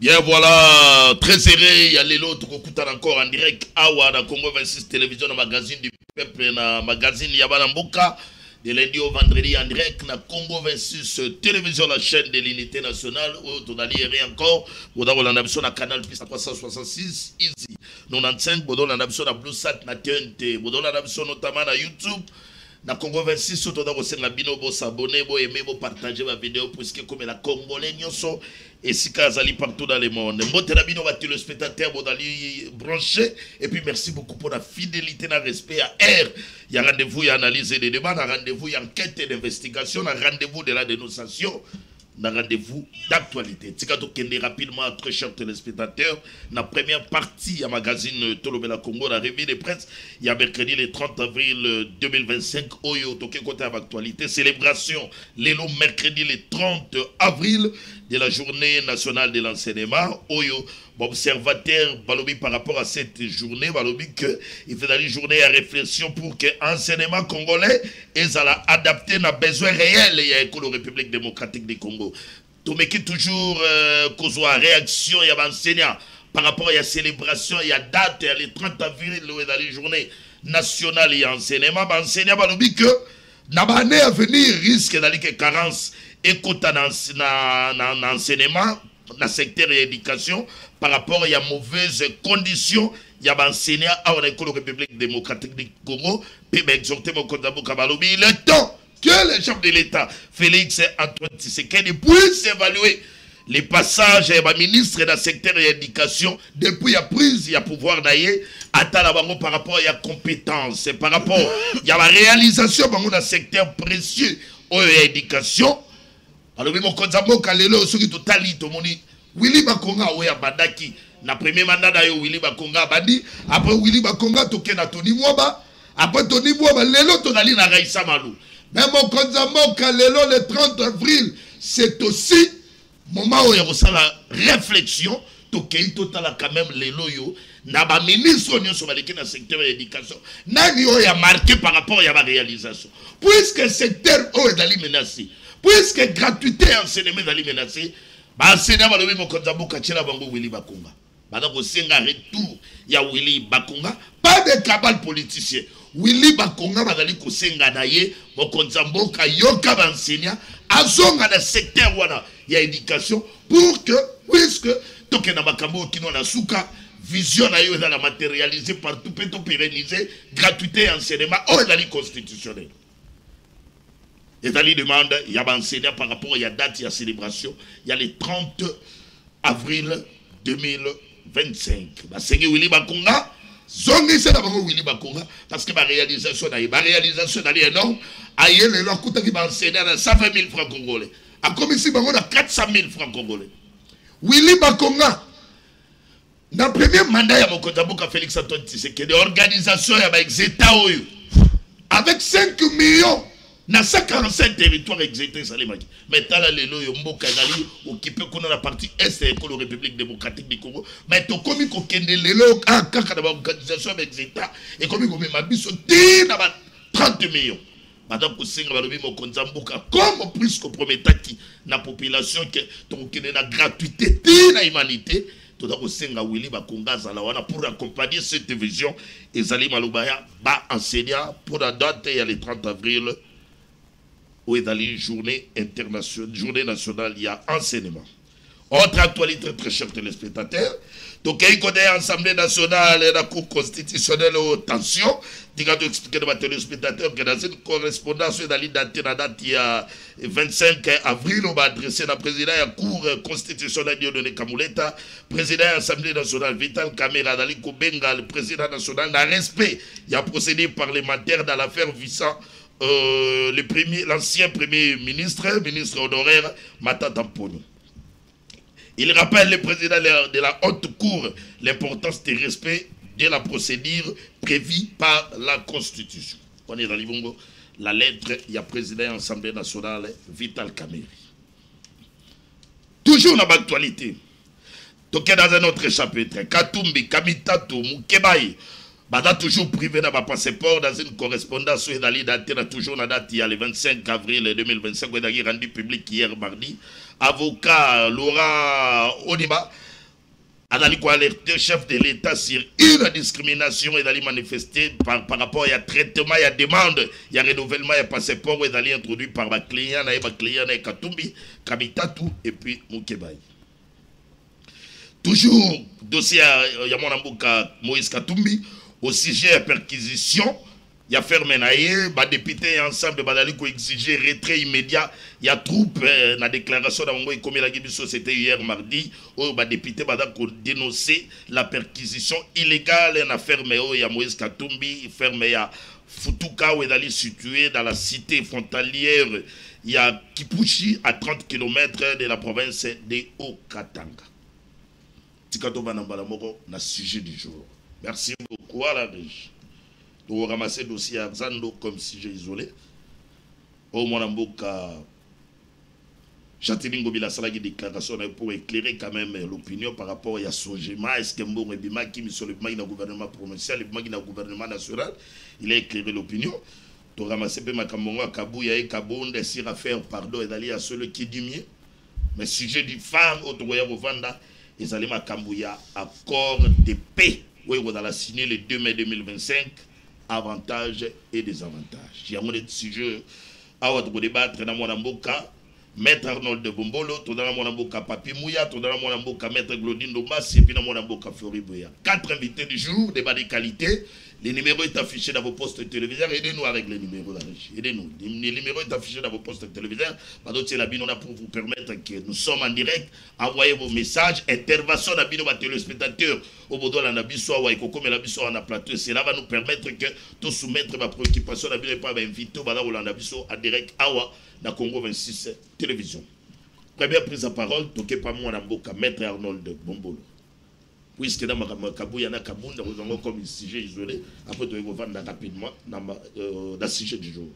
Bien voilà, très serré, il y a les autres qui écoutent encore en direct. Awa, dans Congo 26 télévision, dans magazine du peuple, dans magazine Yabana Mboka. De lundi au vendredi en direct, dans Congo 26 télévision, la chaîne de l'unité nationale. Où on a lié encore. Vous avez la canal plus 366, easy. 95, vous avez la Blue Sat, na TNT. Vous avez la notamment na YouTube. Dans Congo 26, vous avez la bino, vous s'abonner, vous aimer, vous partager ma vidéo, puisque comme la Congolais, nous et si Kazali partout dans le monde. Mbotelabino va le spectateur, vous allez brancher. Et puis merci beaucoup pour la fidélité, le respect à R. Il y a rendez-vous, il y a analyse des débats, il y a rendez-vous, il y a enquête et d'investigation, il y a rendez-vous de la dénonciation. Dans rendez-vous d'actualité. Tikato Kende rapidement, très chers téléspectateurs, dans la première partie du magazine Tolobela Congo, la revue de presse, il y a mercredi le 30 avril 2025, Oyo, Toké côté actualité, célébration, l'élo mercredi le 30 avril de la journée nationale de l'enseignement, Oyo, observateur, Balobi par rapport à cette journée, Balobi que il fait une journée à réflexion pour que l'enseignement congolais est adapté à besoin réel et à la République démocratique du Congo. Tout mais qui toujours cause réaction il y a enseignant par rapport à la célébration, il y a date, il y a le 30 avril dans la journée nationale et enseignement, enseignant Balobi que dans l'année à venir risque d'aller que carence et côté dans l'enseignement dans le secteur de l'éducation, par rapport à de mauvaises conditions, il y a enseignants à la République démocratique du Congo, puis exhorter mon condamné Kabalobi. Il est temps que le chef de l'État, Félix Antoine Tshisekedi, puisse évaluer les passages des ministres dans le secteur de l'éducation depuis la prise, il y a pouvoir d'ailleurs, par rapport à la compétence, par rapport à la réalisation dans le secteur précieux de l'éducation. Alors, mon konzambo kalelo soki totali tomoni Willy Bakonga oya badaki na premier mandat d'ailleurs Willy Bakonga badi après Willy Bakonga toke na Tony Mwaba après Tony Mwaba lelo tonali na Raissa Malou. Mais mon konzambo kalelo le 30 avril c'est aussi moment où il y a la réflexion toke totala quand même lelo yo na ba ministre nyonso baleki na secteur de l'éducation nani oya marqué par rapport à la réalisation puisque le secteur est menacé. Puisque gratuité enseignement est menacée, l'enseignant va lever mon konzambo kachela bango Willy Bakonga. Madame Osenga retour, il y a Willy Bakonga, pas de cabal politicien. Willy Bakonga va aller kosenga naye mon konzambo kayoka enseignant, azonga dans le secteur wana, il y a éducation pour que puisque toke na makambo kino na suka vision na yo la matérialiser partout peut pérenniser gratuité enseignement hors la constitutionnelle. Et il demande, il y a un enseignant par rapport à la date, il y a célébration, il y a le 30 avril 2025. C'est Willy Bakonga, zongi c'est d'abord Willy Bakonga, parce que ma réalisation est énorme. Aïe, le leur coûte qui va enseigner à 120 000 francs congolais. À comme ici, on a 400 000 francs congolais. Willy Bakonga, dans le premier mandat, il y a mon Kondabuka Félix Antoine Tshisekedi, l'organisation, il y a des États avec 5 millions. Dans 145 territoires exécutés, mais tala lelo yombo kazali occupé qu'on a la partie est de la République démocratique du Congo. Mais to komi ko kende lelo kaka na organisation avec État et komi ko mema biso ti na 30 millions. Madame Kosenga balobi mo konzambuka comme plus que prometaki na population que to kende na gratuité ti na humanité. Tout d'abord, Senga Willy Bakonga Zalawana pour accompagner cette vision. Et Zali Maloubaya va enseigner pour la date, il y a le 30 avril. Où est dans la journée internationale, journée nationale, il y a enseignement. Autre actualité, très chers téléspectateurs. Donc, il y a l'Assemblée nationale et la Cour constitutionnelle aux tensions. Je vais expliquer à les téléspectateurs que dans une correspondance, dans la date, il y a 25 avril, on va adresser le président de la Cour constitutionnelle de Kamouleta, président de l'Assemblée nationale Vital Kamera, Dali Kobenga, le président national, dans le respect, il y a procédé parlementaire dans l'affaire visant l'ancien premier ministre honoraire Matata Mponyo. Il rappelle le président de la haute cour l'importance du respect de la procédure prévue par la Constitution. On est dans l'Ibongo. La lettre, il y a président de l'Assemblée nationale Vital Kamerhe. Toujours dans l'actualité. Toké dans un autre chapitre. Katumbi, Kamitato, Mukebaï. Bada toujours privé dans ma passeport dans une correspondance sur la date, toujours la date, il y a le 25 avril 2025, on a rendu public hier mardi. Avocat Laura Oniba Adali ko alerter chef de l'État sur une discrimination et d'aller manifester par rapport à traitement, à demande, il y a renouvellement, il y a passeport et d'aller introduit par ma client, Katumbi, Kabitatu et puis Moukebaï. Toujours dossier à Yamonambuka Moïse Katumbi au sujet de perquisition. Il y a fermé les députés ensemble de exiger retrait immédiat. Il y a troupe la déclaration d'Amongo comme la Guibiso c'était hier mardi où les députés ont dénoncé la perquisition illégale en fermé il y a Moïse Katumbi fermé à Futuka où il est situé dans la cité frontalière. Il y a Kipushi à 30 km de la province de Haut-Katanga. Tikato Banambalamoko na sujet du jour. Merci beaucoup à la régie. Nous ramasser le dossier à Zando comme sujet isolé. Au Monamboka, Châtelingo Bila Salagi déclaration pour éclairer quand même l'opinion par rapport à Sojema. Est-ce que Mbon Ebima qui sur le gouvernement provincial, le gouvernement national, il a éclairé l'opinion. Nous ramasser Makambo à Kabouya et Kabonde, s'il a faire pardon et d'aller à celui qui dit mieux. Mais sujet du femme au Togoya Vanda, ils allaient Makambouya accord de paix. Oui, on a signé le 2 mai 2025. Avantages et désavantages. Il y a un sujet à débattre dans mon mboka. Maître Arnold de Bombolo, tout dans mon mboka Papi Mouya, tout dans mon mboka Maître Glodine Domas, et puis dans mon mboka Flori Boya. 4 invités du jour, débat de qualité. Les numéros sont affichés dans vos postes téléviseurs. Aidez-nous avec les numéros de la régie. Aidez-nous. Les numéros sont affichés dans vos postes téléviseurs. C'est la binona pour vous permettre que nous sommes en direct. Envoyez vos messages. Intervention de nos téléspectateurs. Au bout de la Nabiso, ou Koko, mais la Biso en a plateau. Cela va nous permettre que tout soumettre ma préoccupation. La Biso pas invité au Bala ou la Nabiso en direct. Awa, dans Congo 26 télévision. Première prise de parole. Toké pas moi, Namboka, Maître Arnold de Bombolo. Puisque dans ma Kabou, il y a un Kabou, nous avons comme un sujet isolé. Après, nous allons vendre rapidement dans le sujet du jour.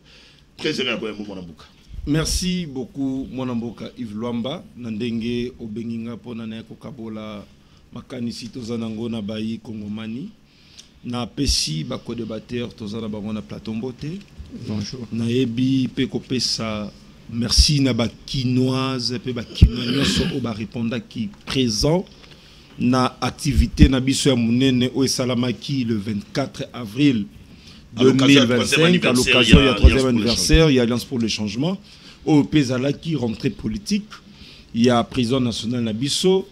Très heureux à vous, mon Amboka. Merci beaucoup, mon Amboka Yves Luamba. Nandenge Obenginga Ponana Kokabola Makanisi Tozanango na Bayi Kongomani. Na Pesi Bako débatteur Tozana Bangona Platombote. Bonjour. Na Ebi Peko Pesa. Merci na Bakinoise, pe Bakinoise so ba répondant qui présent. Na activité na biso ya munene o esalamaki le 24 avril 2025 à l'occasion du 3e anniversaire, il y a Alliance pour le changement au Pezalaki rentrée politique, il y a président national na biso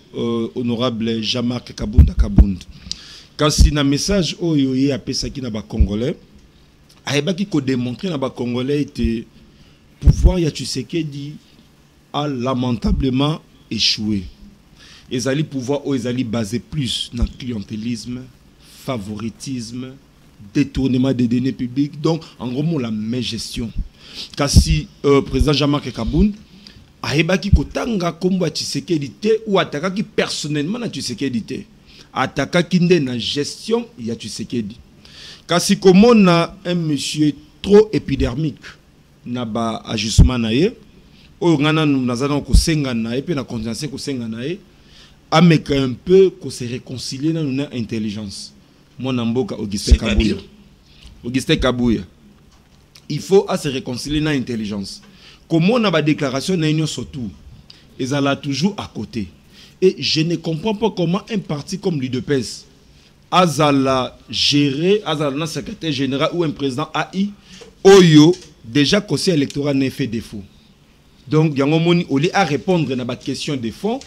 honorable Jean-Marc Kabunda Kabund. Kasi na message oyo ye apesaki na ba congolais ayebaki ko démontrer na ba congolais était pouvoir ya Tshisekedi a lamentablement échoué. Ils allaient pouvoir ou ils allaient baser plus dans le clientélisme, favoritisme, détournement des données publiques. Donc, en gros, la même gestion. Car si le président Jean-Marc Kaboun a ébaki kotanga kombo Tshisekedi ou attaqué personnellement na Tshisekedi attaqué na gestion ya Tshisekedi. Car si comme on a un monsieur trop épidermique na ba ajustement nae, ou ngana nazana ko senga nae pe na continuer ko senga nae. Avec un peu qu'on se réconcilie dans notre intelligence. Mon amboka Augustin Kabouya. Augustin Kabouya. Il faut se réconcilier dans l'intelligence. Comme on a la déclaration d'union surtout, ils sont toujours à côté. Et je ne comprends pas comment un parti comme l'UDPS a géré, un secrétaire général ou un président AI, Oyo, déjà conseil électoral n'a fait défaut. Donc, il y a un moment où il a répondre à la question des fonds.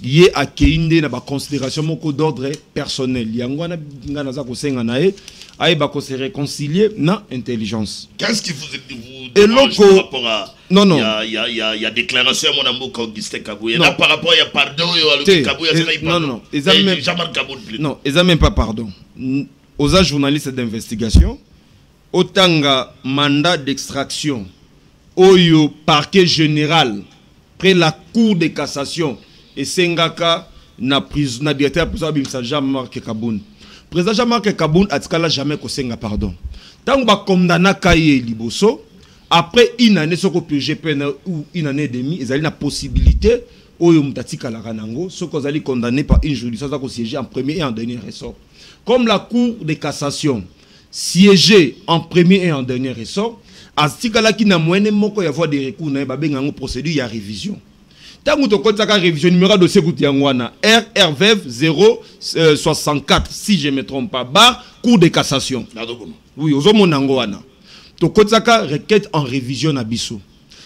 Il y a accueilli na ba considération d'ordre personnel. Il y a ngana naza ko senga nae ay ba ko se réconcilier na intelligence. Qu'est-ce qui vous dérange par rapport à non non il y a déclaration mon amour Augustin Kabouya par rapport à pardon Kabouya non non non ils ont même pas pardon aux journalistes d'investigation otanga mandat d'extraction oyo parquet général près la cour de cassation et Sengaka na prison na directeur pour ça bimsa Jean-Marc Kaboun. Président Jean-Marc Kaboun a tkala jamais ko senga pardon. Tant ba condamna kaye liboso après une année soko purger peine ou une année et demie, ils allaient la possibilité oyo mutati kala ranango soko zali condamné par une juridiction ça ko siéger en premier et en dernier ressort. Comme la cour de cassation siéger en premier et en dernier ressort, astikala ki na moyenne moko y avoir des recours na ba benga procédure ya révision. Tango to kotaka révision numéro dossier Koutiangwana RRVF 064 si je ne me trompe pas bar cour de cassation. Oui, ozo monango wana. To kotaka requête en révision na biso.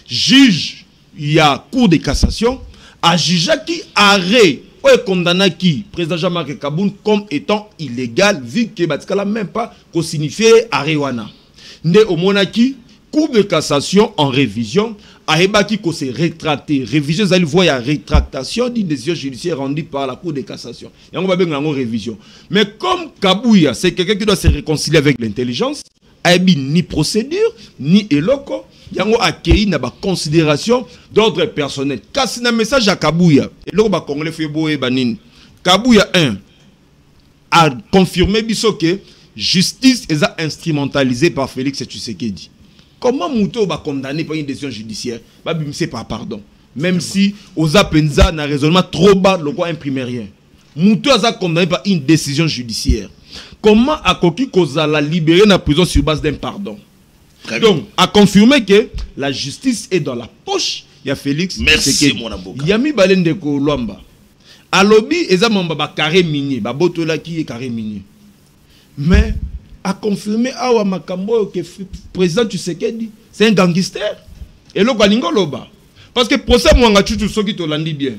Juge il y a cour de cassation a jugé qui arrêt ou condamné qui président Jean-Marc Kabound comme étant illégal vu que batikala même pas ko signifier arrêt wana. Né au monaki cour de cassation en révision Aébaki ko se rétracté. Révision, vous allez voir, il y a rétractation d'une décision judiciaire rendue par la Cour de cassation. Et on va bien en révision. Mais comme Kabouya, c'est quelqu'un qui doit se réconcilier avec l'intelligence, Aébi ni procédure, ni éloko, yango accueilli na ba considération d'ordre personnel. Kasi na message à Kabouya, et là, ba congolais fait boé banin. Kabouya 1 a confirmé biso que justice est instrumentalisée par Félix Tshisekedi. Comment Mouto va condamner par une décision judiciaire? C'est pas pardon. Même si Oza Penza n'a raisonnement trop bas, le quoi imprime rien. Mouto a condamné par une décision judiciaire. Comment a Koki Koza la libéré dans la prison sur base d'un pardon? Donc, a confirmé que la justice est dans la poche. Il y a Félix. Merci mon avocat. Il y a mis Balende Kolomba. A lobby, ils ont mis carré minier. Babotola qui est carré minier. Mais a confirmé Awa Makambo que le président Tshisekedi c'est un gangster. Et le Galingo Loba. Parce que procès Mwanga Chuchu Soki Tolandi bien.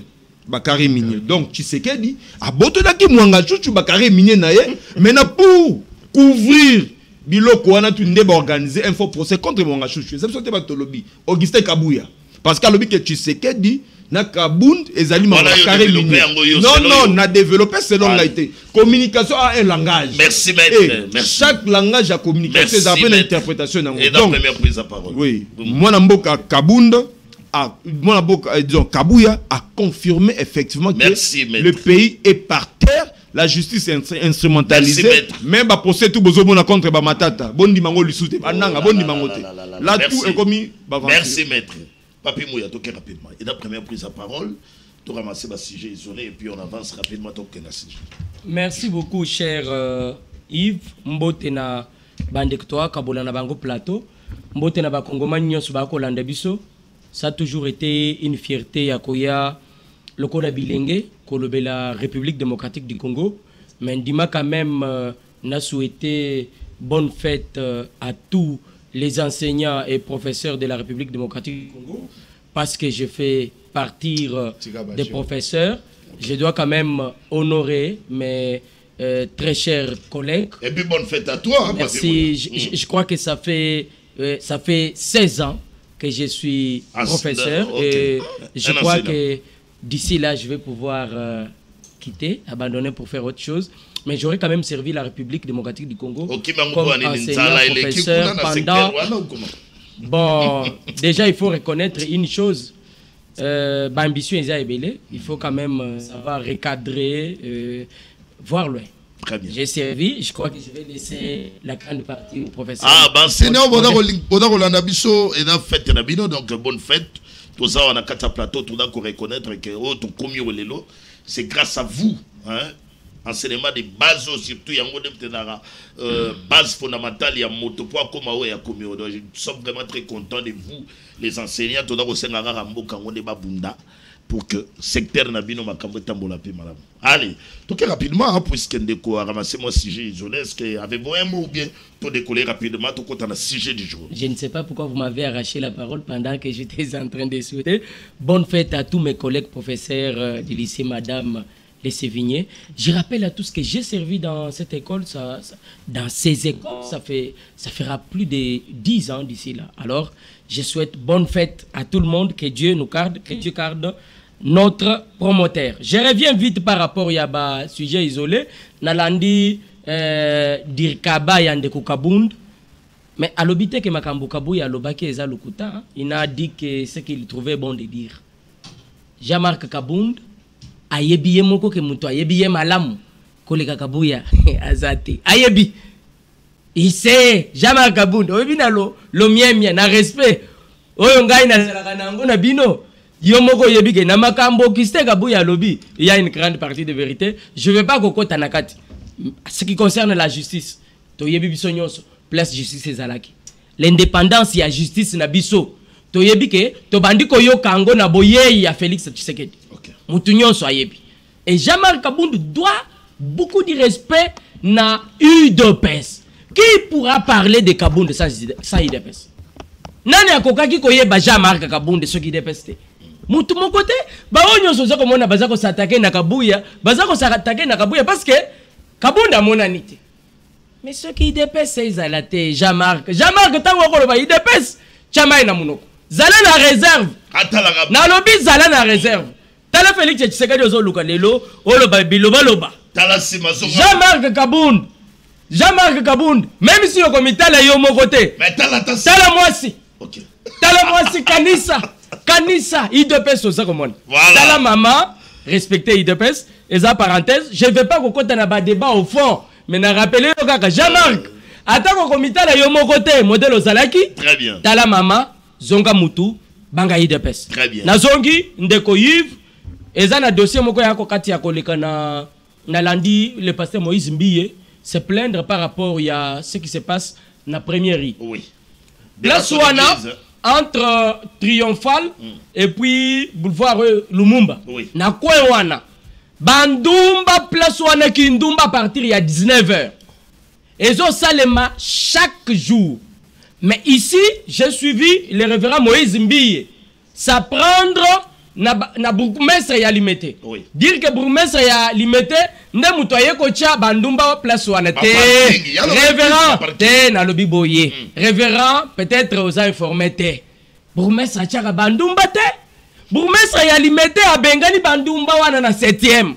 Bakari minier. Donc Tshisekedi a botola ki Mwanga Chuchu Bakari minier naye. Maintenant pour couvrir biloko wana tu ndeba organiser un faux procès contre Mwanga Chuchu. C'est ça que tu lobby. Augustin Kabouya. Parce qu'à lobby que Tshisekedi na Kabound et Zali Bakari minier. Non, on a développé selon l'aité. Communication a un langage. Merci maître. Merci. Chaque langage a communication, c'est après l'interprétation. Et dans la première prise de parole. Oui. Moi Namboka Kabound disons Kabouya a confirmé effectivement que le pays est par terre, la justice est instrumentalisée. Même ba procès tout besoin contre ba matata. Bondi mango lisute. Ananga bondi mangote. Là tout est commis. Merci maître. Papi Mouya, toquez rapidement. Et dans la première prise de parole, tu ramasses le sujet isolé et puis on avance rapidement. Merci beaucoup, cher Yves. Mbotena Bandektoa, Kabolana Bango Plateau. Mbotena Bakongoma Nyos Bako Landabiso. Ça a toujours été une fierté à Koya, le Kola Bilenge, la République démocratique du Congo. Mais Ndima quand même n'a souhaité bonne fête à tous les enseignants et professeurs de la République démocratique du Congo, parce que je fais partir des professeurs. Je dois quand même honorer mes très chers collègues. Et puis bonne fête à toi. Hein, merci. Je crois que ça fait 16 ans que je suis professeur. Okay. Et je crois que d'ici là, je vais pouvoir quitter, abandonner pour faire autre chose. Mais j'aurais quand même servi la République démocratique du Congo comme enseignant, professeur pendant... Bon, déjà, il faut reconnaître une chose. Ambition est ébélé. Il faut quand même savoir recadrer, voir loin. J'ai servi, je crois que je vais laisser la grande partie au professeur. Ah, ben c'est nous, on a biso et on fête Nabino, donc bonne fête. Tout ça, on a quatre plateaux, tout d'accord reconnaître que oh, ton commis au lélo, c'est grâce à vous, hein. Enseignement de base, surtout, il y a une base fondamentale, il y a un motopoids comme il y a commis. Donc, nous sommes vraiment très contents de vous, les enseignants, tout d'accord, c'est un rambo kango de babunda. Pour que le secteur Nabino Makambo tambola pe madame. Allez, donc rapidement, hein, puisque Ndeko a ramassé mon sujet isolé, est-ce qu'il y avait un mot ou bien pour décoller rapidement, tout compte dans le sujet du jour? Je ne sais pas pourquoi vous m'avez arraché la parole pendant que j'étais en train de souhaiter. Bonne fête à tous mes collègues professeurs du lycée Madame Les Sévigné. Je rappelle à tous que j'ai servi dans cette école, dans ces écoles, ça fera plus de 10 ans d'ici là. Alors, je souhaite bonne fête à tout le monde, que Dieu nous garde, que Dieu garde notre promoteur. Je reviens vite par rapport à un sujet isolé. Nalandi Dirkaba Yande Kabound. Mais à l'obité que Makambo Kabou ya lobaki eza lokuta, il a dit que ce qu'il trouvait bon de dire. Jean-Marc Kabound ayebi moko ke muto ayebi malamu koleka Kabuya azate. Ayebi. Il sait Jean-Marc Kabound oyebi na lo mien na respect. Oyo ngai na zelaka nango na bino. Yomoko yebike na makambo kiste Kabuya lobi, il y a une grande partie de vérité. Je veux pas kokota nakati. Ce qui concerne la justice, to yebi biso nyonso, place justice ezalaki. L'indépendance ya justice na biso, toyebi ke to bandi koyoka yango na boyei ya Félix Tshisekedi. Mutu nyonso ayebi. Et Jean-Marc Kabund doit beaucoup de respect na UDPS. Qui pourra parler de Kabund sans UDPS? Nani akokaki koyeba Jean-Marc Kabund soki UDPS te? Mutu mon côté, ba onyo soza komona bazako s'attaquer na Kabuya, bazako s'attaquer na Kabuya parce que Kabund a monanité. Mais ceux qui UDPS c'est Zalate Jean-Marc tango ko ba UDPS chamai na munoko. Zala na réserve. Na lobby zala na réserve. Tala Félix Tshisekedi ozoluka lelo oloba biloba loba. Tala sima zonga. Jean-Marc Kabund, même si au comité là yo mon côté. Mais tala moi si. OK. Tala moi si Kanissa IDPS oza komona. Tala maman respecter IDPS et ça parenthèse, je vais pas ko na ba débat au fond, mais na rappeler yo kaka Jean-Marc. Attends au comité là yo mon côté, modèle ozalaki. Très bien. Tala maman zonga mutu banga IDPS. Très bien. Na zongi ndeko Yves eza na dossier moko ya kokati ya koleka na landi le pasteur Moïse Mbiye se plaindre par rapport à ce qui se passe na première rue. Oui. Place wana entre Triomphal et puis boulevard Lumumba. Oui. Na kwe wana bandumba place wana ki ndumba à partir ya 19h. Ezo salema chaque jour. Mais ici, j'ai suivi le révérend Moïse Mbiye. Ça prendre na bourgmestre ya limité. Oui. Dire que bourgmestre ya limité, ne mutoye kocha bandumba place wana te. Révérend te na lobi boye. Révérend peut-être aux informés te. Bourgmestre chaka bandumba te. Bourgmestre ya limité a bengani bandumba wana na 7e.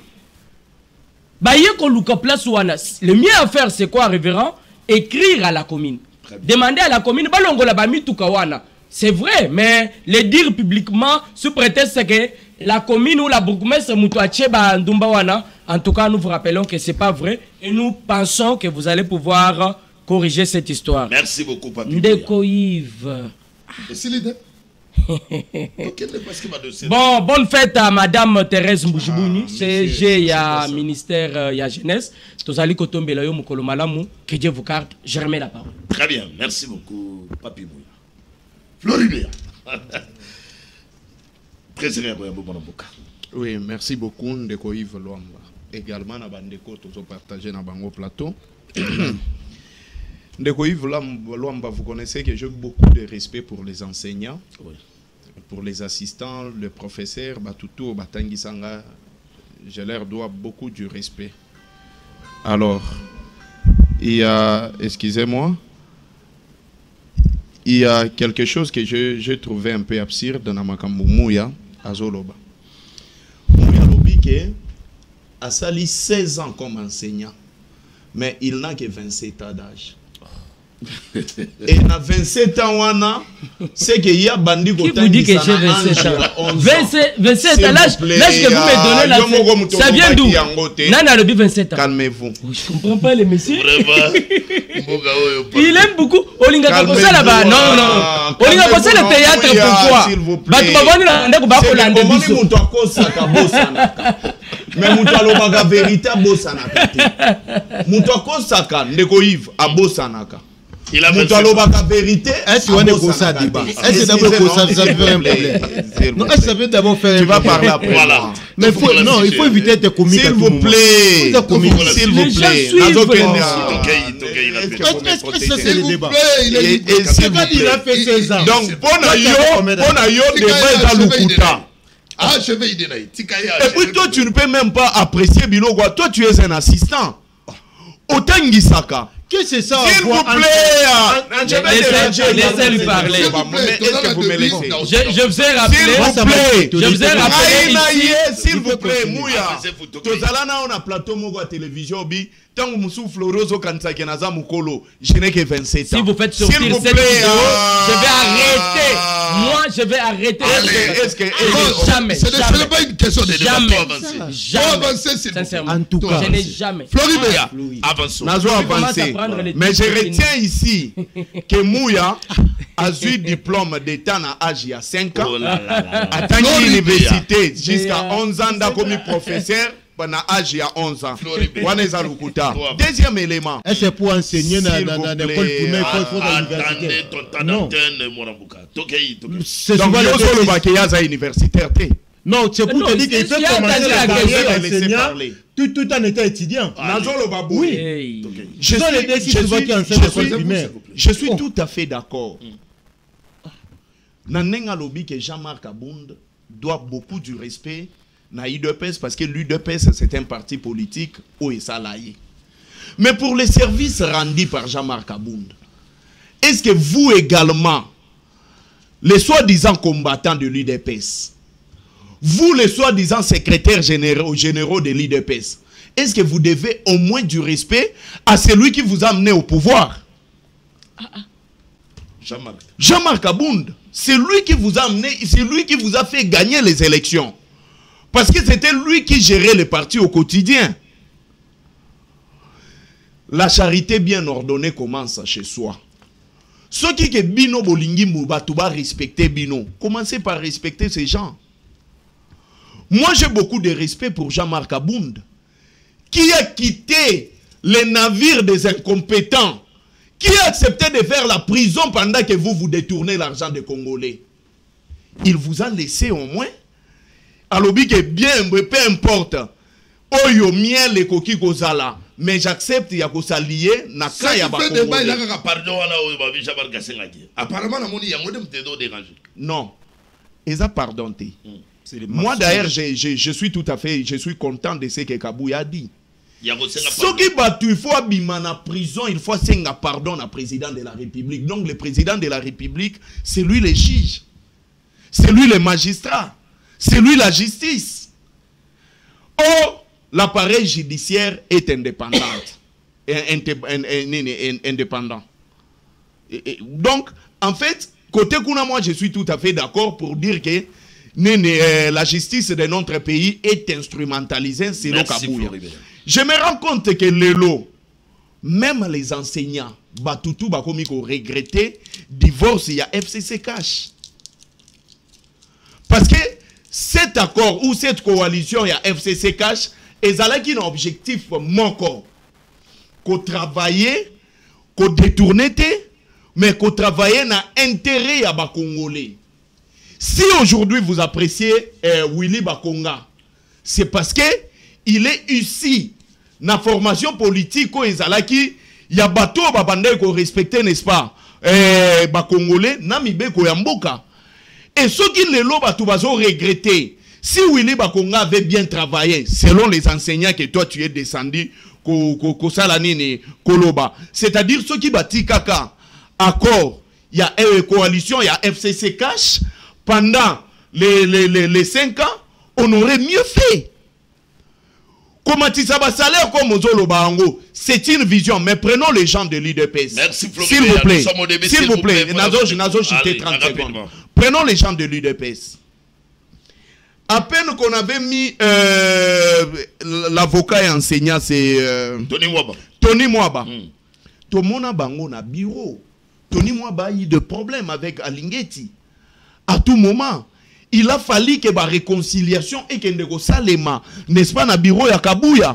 Ba yeko luka place wana. Le mieux à faire c'est quoi révérend? Écrire à la commune. Demander à la commune balongola ba mituka wana. C'est vrai, mais le dire publiquement sous prétexte que la commune ou la bourgmestre Moutouache Ndumbawana, en tout cas nous vous rappelons que c'est pas vrai et nous pensons que vous allez pouvoir corriger cette histoire. Merci beaucoup Papi. Ndeko Yves. Bon, bonne fête à Madame Thérèse Mboujibouni, CG ya ministère ya jeunesse. Tozali kotombela yo mukolo malamu, que Dieu vous garde. Je remets la parole. Très bien, merci beaucoup Papi Mouya. Floribert. Oui, merci beaucoup Ndeko Yves Luamba. Également na bandeko tozo partager na bango plateau. Ndeko Yves Luamba, vous connaissez que j'ai beaucoup de respect pour les enseignants, oui, pour les assistants, le professeur Batutu Batangi Sanga. Je leur dois beaucoup du respect. Alors, il y a, excusez-moi, il y a quelque chose que j'ai trouvé un peu absurde dans Makambu Mouya, à Zoloba. Mouya Lobike a sali 16 ans comme enseignant, mais il n'a que 27 ans d'âge. Et à 27 ans, c'est qu'il y a bandi qui vous dit que j'ai 27 ans. 27 ans, l'âge que vous me donnez là, ça vient d'où? Nana le 27 ans. Calmez-vous. Je ne comprends pas les messieurs. Il aime beaucoup. Olinga Kosa là-bas. Non, non. Olinga Kosa le théâtre, pourquoi? Mais Moutalo Baga vérité à Bossanaka. Moutako Saka, Ndeko Yves à Bossanaka. Il a Moutalo Baga vérité. Est-ce que vous avez ça débat? Est-ce que d'abord ça veut faire un problème? Non, est-ce que ça veut d'abord faire un problème? Tu vas parler après. Voilà. Mais non, il faut éviter de communiquer. S'il vous plaît. S'il vous plaît. Est-ce que ça c'est le débat? Il a fait 16 ans. Donc, Bonayo débat dans l'Ukuta. Ah, je vais aider. Et puis toi, tu ne peux même pas apprécier Bilogwa. Toi, tu es un assistant. Otangisaka. Qu'est-ce que c'est ça? S'il vous plaît, laissez lui parler. Est-ce que vous me laissez? Je vous ai rappelé. Je vous ai rappelé. S'il vous plaît, Mouya. Tozalana, on a plateau Mogo à télévision. Tant que Moussou Floroso Kansake Naza Mukolo, je n'ai que 27 ans. Si vous faites sortir cette vidéo, je vais arrêter. Moi, je vais arrêter. Est-ce que jamais. Ce n'est pas une question de débat. Jamais. Sincèrement. En tout cas, je n'ai jamais. Floribert, avançons. Mais je retiens ici que Mouya a eu diplôme d'État à âge il y a 5 ans. A tant l'université jusqu'à 11 ans comme professeur. pendant âge il y a 11 ans. Deuxième élément. C'est pour enseigner dans l'école primaire, il faut attendez ton antenne, Morambuka. C'est souvent le baccalauréat universitaire. Non, c'est pour te dire qu'il peut commencer la carrière d'enseignant tout en étant étudiant. Oui. Je suis tout à fait d'accord. Nanenga lobby que Jean-Marc Abound doit beaucoup du respect na UDPS parce que l'UDPS c'est un parti politique où est salarié. Mais pour les services rendus par Jean-Marc Abound, est-ce que vous également, les soi-disant combattants de l'UDPS, vous les soi-disant secrétaires généraux de l'UDPS, est-ce que vous devez au moins du respect à celui qui vous a amené au pouvoir? Jean-Marc Abound, c'est lui qui vous a amené, c'est lui qui vous a fait gagner les élections. Parce que c'était lui qui gérait le parti au quotidien. La charité bien ordonnée commence chez soi. Ceux qui sont bino bolingi mouba, tu vas respecter bino. Commencez par respecter ces gens. Moi j'ai beaucoup de respect pour Jean-Marc Abound, qui a quitté les navires des incompétents, qui a accepté de faire la prison pendant que vous détournez l'argent des Congolais. Il vous a laissé au moins. Alors, bien, peu importe. Oyo miel et coquille kozala. Mais j'accepte, il y a qu'on s'allier. Apparemment, non. Ils ont pardonné. Moi d'ailleurs, je suis tout à fait, je suis content de ce que Kabouya a dit. Ceux qui battent, il faut abîmer en prison, il faut faire pardon au président de la République. Donc le président de la République, c'est lui le juge. C'est lui le magistrat. C'est lui la justice. Oh, l'appareil judiciaire est indépendant. Indépendant. Donc, en fait, côté Kuna, moi je suis tout à fait d'accord pour dire que la justice de notre pays est instrumentalisée selon Kabouya. Je me rends compte que même les enseignants, Batutu Bakomiko regretté, divorce, il y a FCC cash. Parce que cet accord ou cette coalition, il y a FCC cash, et ça a un objectif manquant. Qu'on travaille, qu'on détourne, mais qu'on travaille dans l'intérêt à Congolais. Si aujourd'hui vous appréciez Willy Bakonga, c'est parce que il est ici, dans la formation politique, il y a bateau qui respecte, n'est-ce pas, Congolais, Namibé Koyamboka. Et ceux qui le l'ont regretté, si Willy Bakonga avait bien travaillé, selon les enseignants que toi tu es descendu, c'est-à-dire ceux qui bâtissent Kaka, accord, il y a une coalition, il y a FCC cash, pendant les 5 ans, on aurait mieux fait. Comment tu sais salaire comme Ozolo Barango? C'est une vision, mais prenons les gens de l'UDPS. Merci s'il vous plaît. S'il vous plaît. Nazo, j'étais 30 secondes. Prenons les gens de l'UDPS. À peine qu'on avait mis l'avocat et enseignant, c'est Tony Mwaba. Tomona Bango na bureau. Tony Mwaba a eu des problèmes avec Alingeti. À tout moment. Il a fallu que la réconciliation et que le salema, n'est-ce pas, dans le bureau de Kabouya.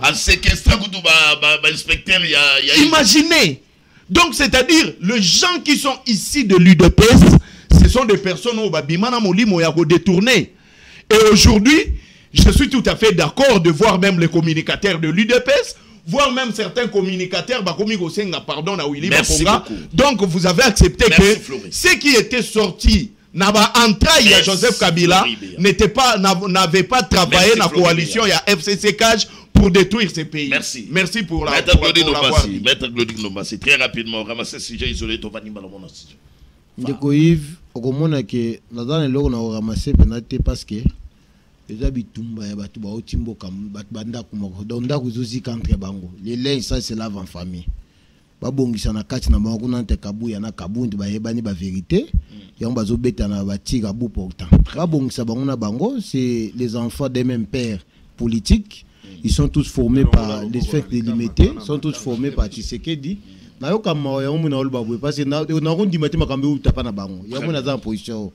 Imaginez. Donc, c'est-à-dire, les gens qui sont ici de l'UDPS, ce sont des personnes qui ont détourné. Et aujourd'hui, je suis tout à fait d'accord de voir même les communicateurs de l'UDPS, voir même certains communicateurs, pardon, à Willy Bakonga. Donc, vous avez accepté que ce qui était sorti, il y a Joseph Kabila n'avait pas travaillé dans la coalition, il y a FCC Cage pour détruire ces pays. Merci. Merci pour la Maître Glodic Nombassi, très rapidement, ramasser ce sujet isolé, tu vas venir dans mon studio. Ndeko Yves, okomona ke dans les logo na ramasser penate parce que eza bitumba ya batu ba otimboka batu banda kumoko donda kuzuzi contre bango. Les liens ça c'est lave en famille. Babongisa na kati na bango na Kabouya na Kabundu ba yebani ba vérité. Yango bazobeta na batika bu pourtant. Babongisa bango na bango, c'est les enfants des mêmes pères politiques. Ils sont tous formés par les faits délimités, sont tous formés par Tshisekedi. Na yo kama ya mu na olba parce que na rondi matima kambe utapa na bango. Ya mu na za position.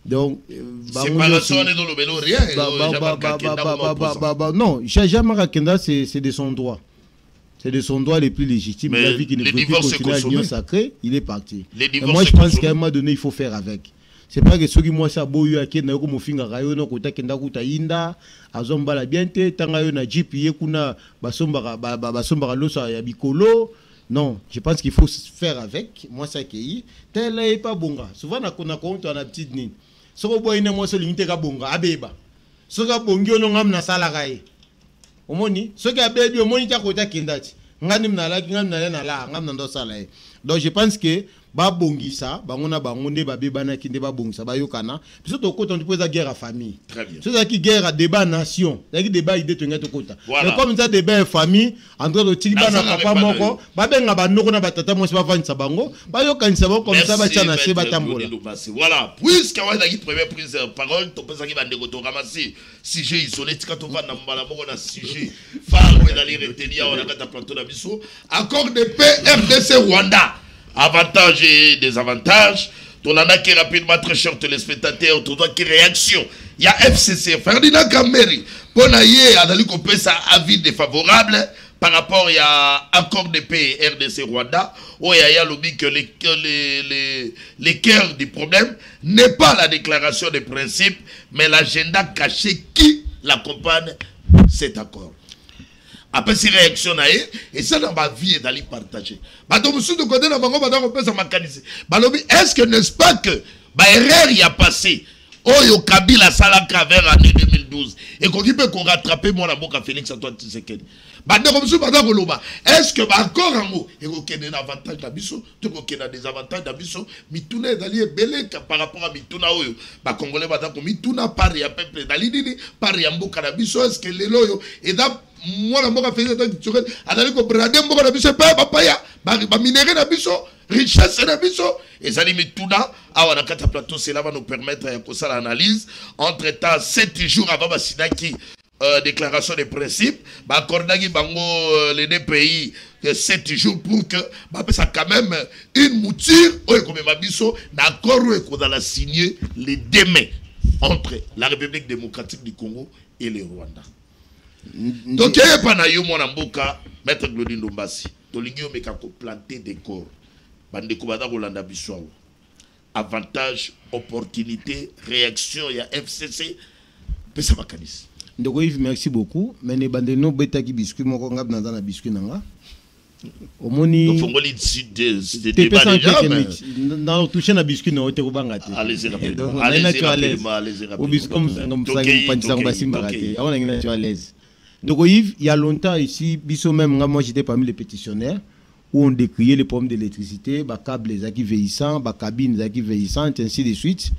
Donc, séparation on est dans le vélo rien. Non, Jamara Kenda c'est de son droit. C'est de son droit le plus légitime. Mais la vie qui ne peut plus continuer à l'union sacrée, il est parti. Et moi je pense qu'à un moment donné il faut faire avec. C'est pas que ceux qui moi ça boyu akena na yoko mofinga rayo no kota kenda kuta inda azomba la biente tanga yo na jeep yekuna basomba losa ya bikolo. Non, je pense qu'il faut faire avec. Moi ça qui tel est pas bonga. Souvent na kona compte na petite nini. Soko boy ne moi so limite ka bonga abeba. Soka bongi ono ngam na sala kai. Omoni soka abebi omoni ta kota kendati. Ngani mnala na la ngam na ndo sala. Donc je pense que ba bongisa bangona bangonde babebana kinde ba bongisa ba yokana biso to kota on pose guerre à famille. Très bien. C'est ça qui guerre à débat nation, c'est qui débat idée to ngata kota. Mais comme ça débat famille entre le tiliba na papa moko ba benga ba noko na batata mo ba vanisa bango ba yokanisa bango comme ça ba tana se batambola. Voilà, puisque on a la première prise de parole to pesa ki bande ko to ramasser sujet isolé tika to va na mbala moko na sujet phare et d'aller retenir on a kata plateau na biso accord de paix RDC Rwanda. Avantages et désavantages. On en a qui rapidement, très chers téléspectateurs, tout qui réaction. Il y a FCC, Ferdinand Kameri, Ponaye, Adali Kopé, ça avis défavorable par rapport à accord de paix RDC Rwanda, où il y a lobby que les cœurs du problème n'est pas la déclaration des principes, mais l'agenda caché qui l'accompagne cet accord. Après ces réactions, et ça dans ma vie est d'aller partager. Est-ce que n'est-ce pas que erreur y a passé Oyo Kabila Salaka vers l'année 2012 et qu'on dit qu'on rattraper mon amour à Félix Antoine Tshisekedi. Est-ce que encore un mot et qu'on a un avantage d'abisso, tout qu'on a des avantages d'abisso, Mituna d'aller belé par rapport à Mituna Oyo, Congolais Badako Mituna Paris à peuple d'Alidini, Paris à Mboka d'abisso, est-ce que les loyaux et d'ab moi la Mboka Félix Antoine Tshisekedi, à d'aller qu'on brade Mboka d'abisso, pas papaya, minéré d'abisso, richesse d'abisso, et ça dit Mituna, ah on a quatre plateaux, cela va nous permettre de faire l'analyse. Entre-temps, 7 jours avant Basinaki. Déclaration des principes, accordagi bango les deux pays 7 jours pour que ça quand même une mouture comme Mabiso d'accord qu'on a signé les 2 mai entre la République démocratique du Congo et le Rwanda. Donc il y a pas na yo mona mboka maître Claudine Ndombasi tolingi yo meka ko planter des corps bande ko bada Rolanda biso avantage opportunité réaction il y a FCC pesa makanis. Donc merci beaucoup. Mais les bandes no beta qui biscuit mon ngab na na biscuit nanga. Omoni donc fongoli de débat déjà dans toucher na biscuit no te ko bangate. Allez-y rapidement. Allez-y rapidement. Au biscuit comme ça on va s'imbarquer. On est à l'aise. Donc il y a longtemps ici biso même moi j'étais parmi les pétitionnaires où on décriait les problèmes d'électricité, ba câbles les qui vieillissants, ba cabines les qui vieillissantes ainsi de suite.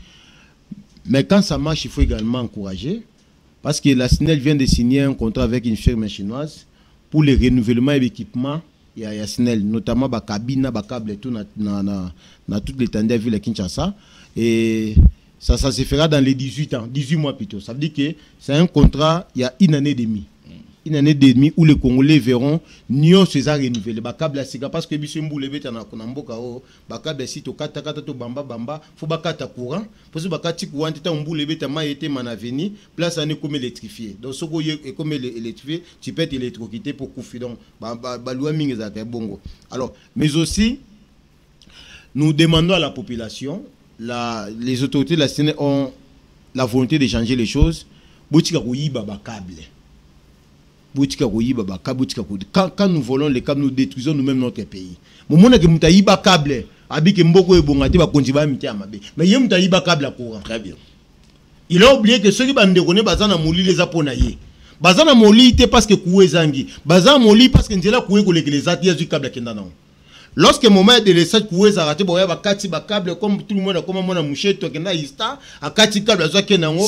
Mais quand ça marche, il faut également encourager. Parce que la SNEL vient de signer un contrat avec une firme chinoise pour le renouvellement et l'équipement. Il y a SNEL, notamment la cabine, la câble et tout, dans toute l'étendue de la ville de Kinshasa. Et ça se fera dans les 18 mois plutôt. Ça veut dire que c'est un contrat, il y a 1 année et demie. 1 année et demie où les Congolais verront Nyon César renouvelé. Parce que Bissembou le bête na konamboka o bakable si to kata to bamba faut bakata courant parce que bakati courant ta mbou le bête ma été manaveni place ane comme électrifié. Donc soko est comme électrifié, tu peux être électrocuté pour koufi donc ba loi mingi za bongo. Alors mais aussi nous demandons à la population, les autorités de la CNE ont la volonté de changer les choses. Botika koyiba bakable. Quand nous volons les câbles, nous détruisons nous-mêmes notre pays. Très bien. Il a oublié que ceux qui ont bazana moli les aponaye. Bazana moli parce que kouezangi. Bazana moli parce que njela koué ko les atia du câble kendana. Lorsque moment de l'essai koué s'arrêter boya ba kati ba câble comme tout le monde comme mona moucheto kenda ista akati câble azo kenango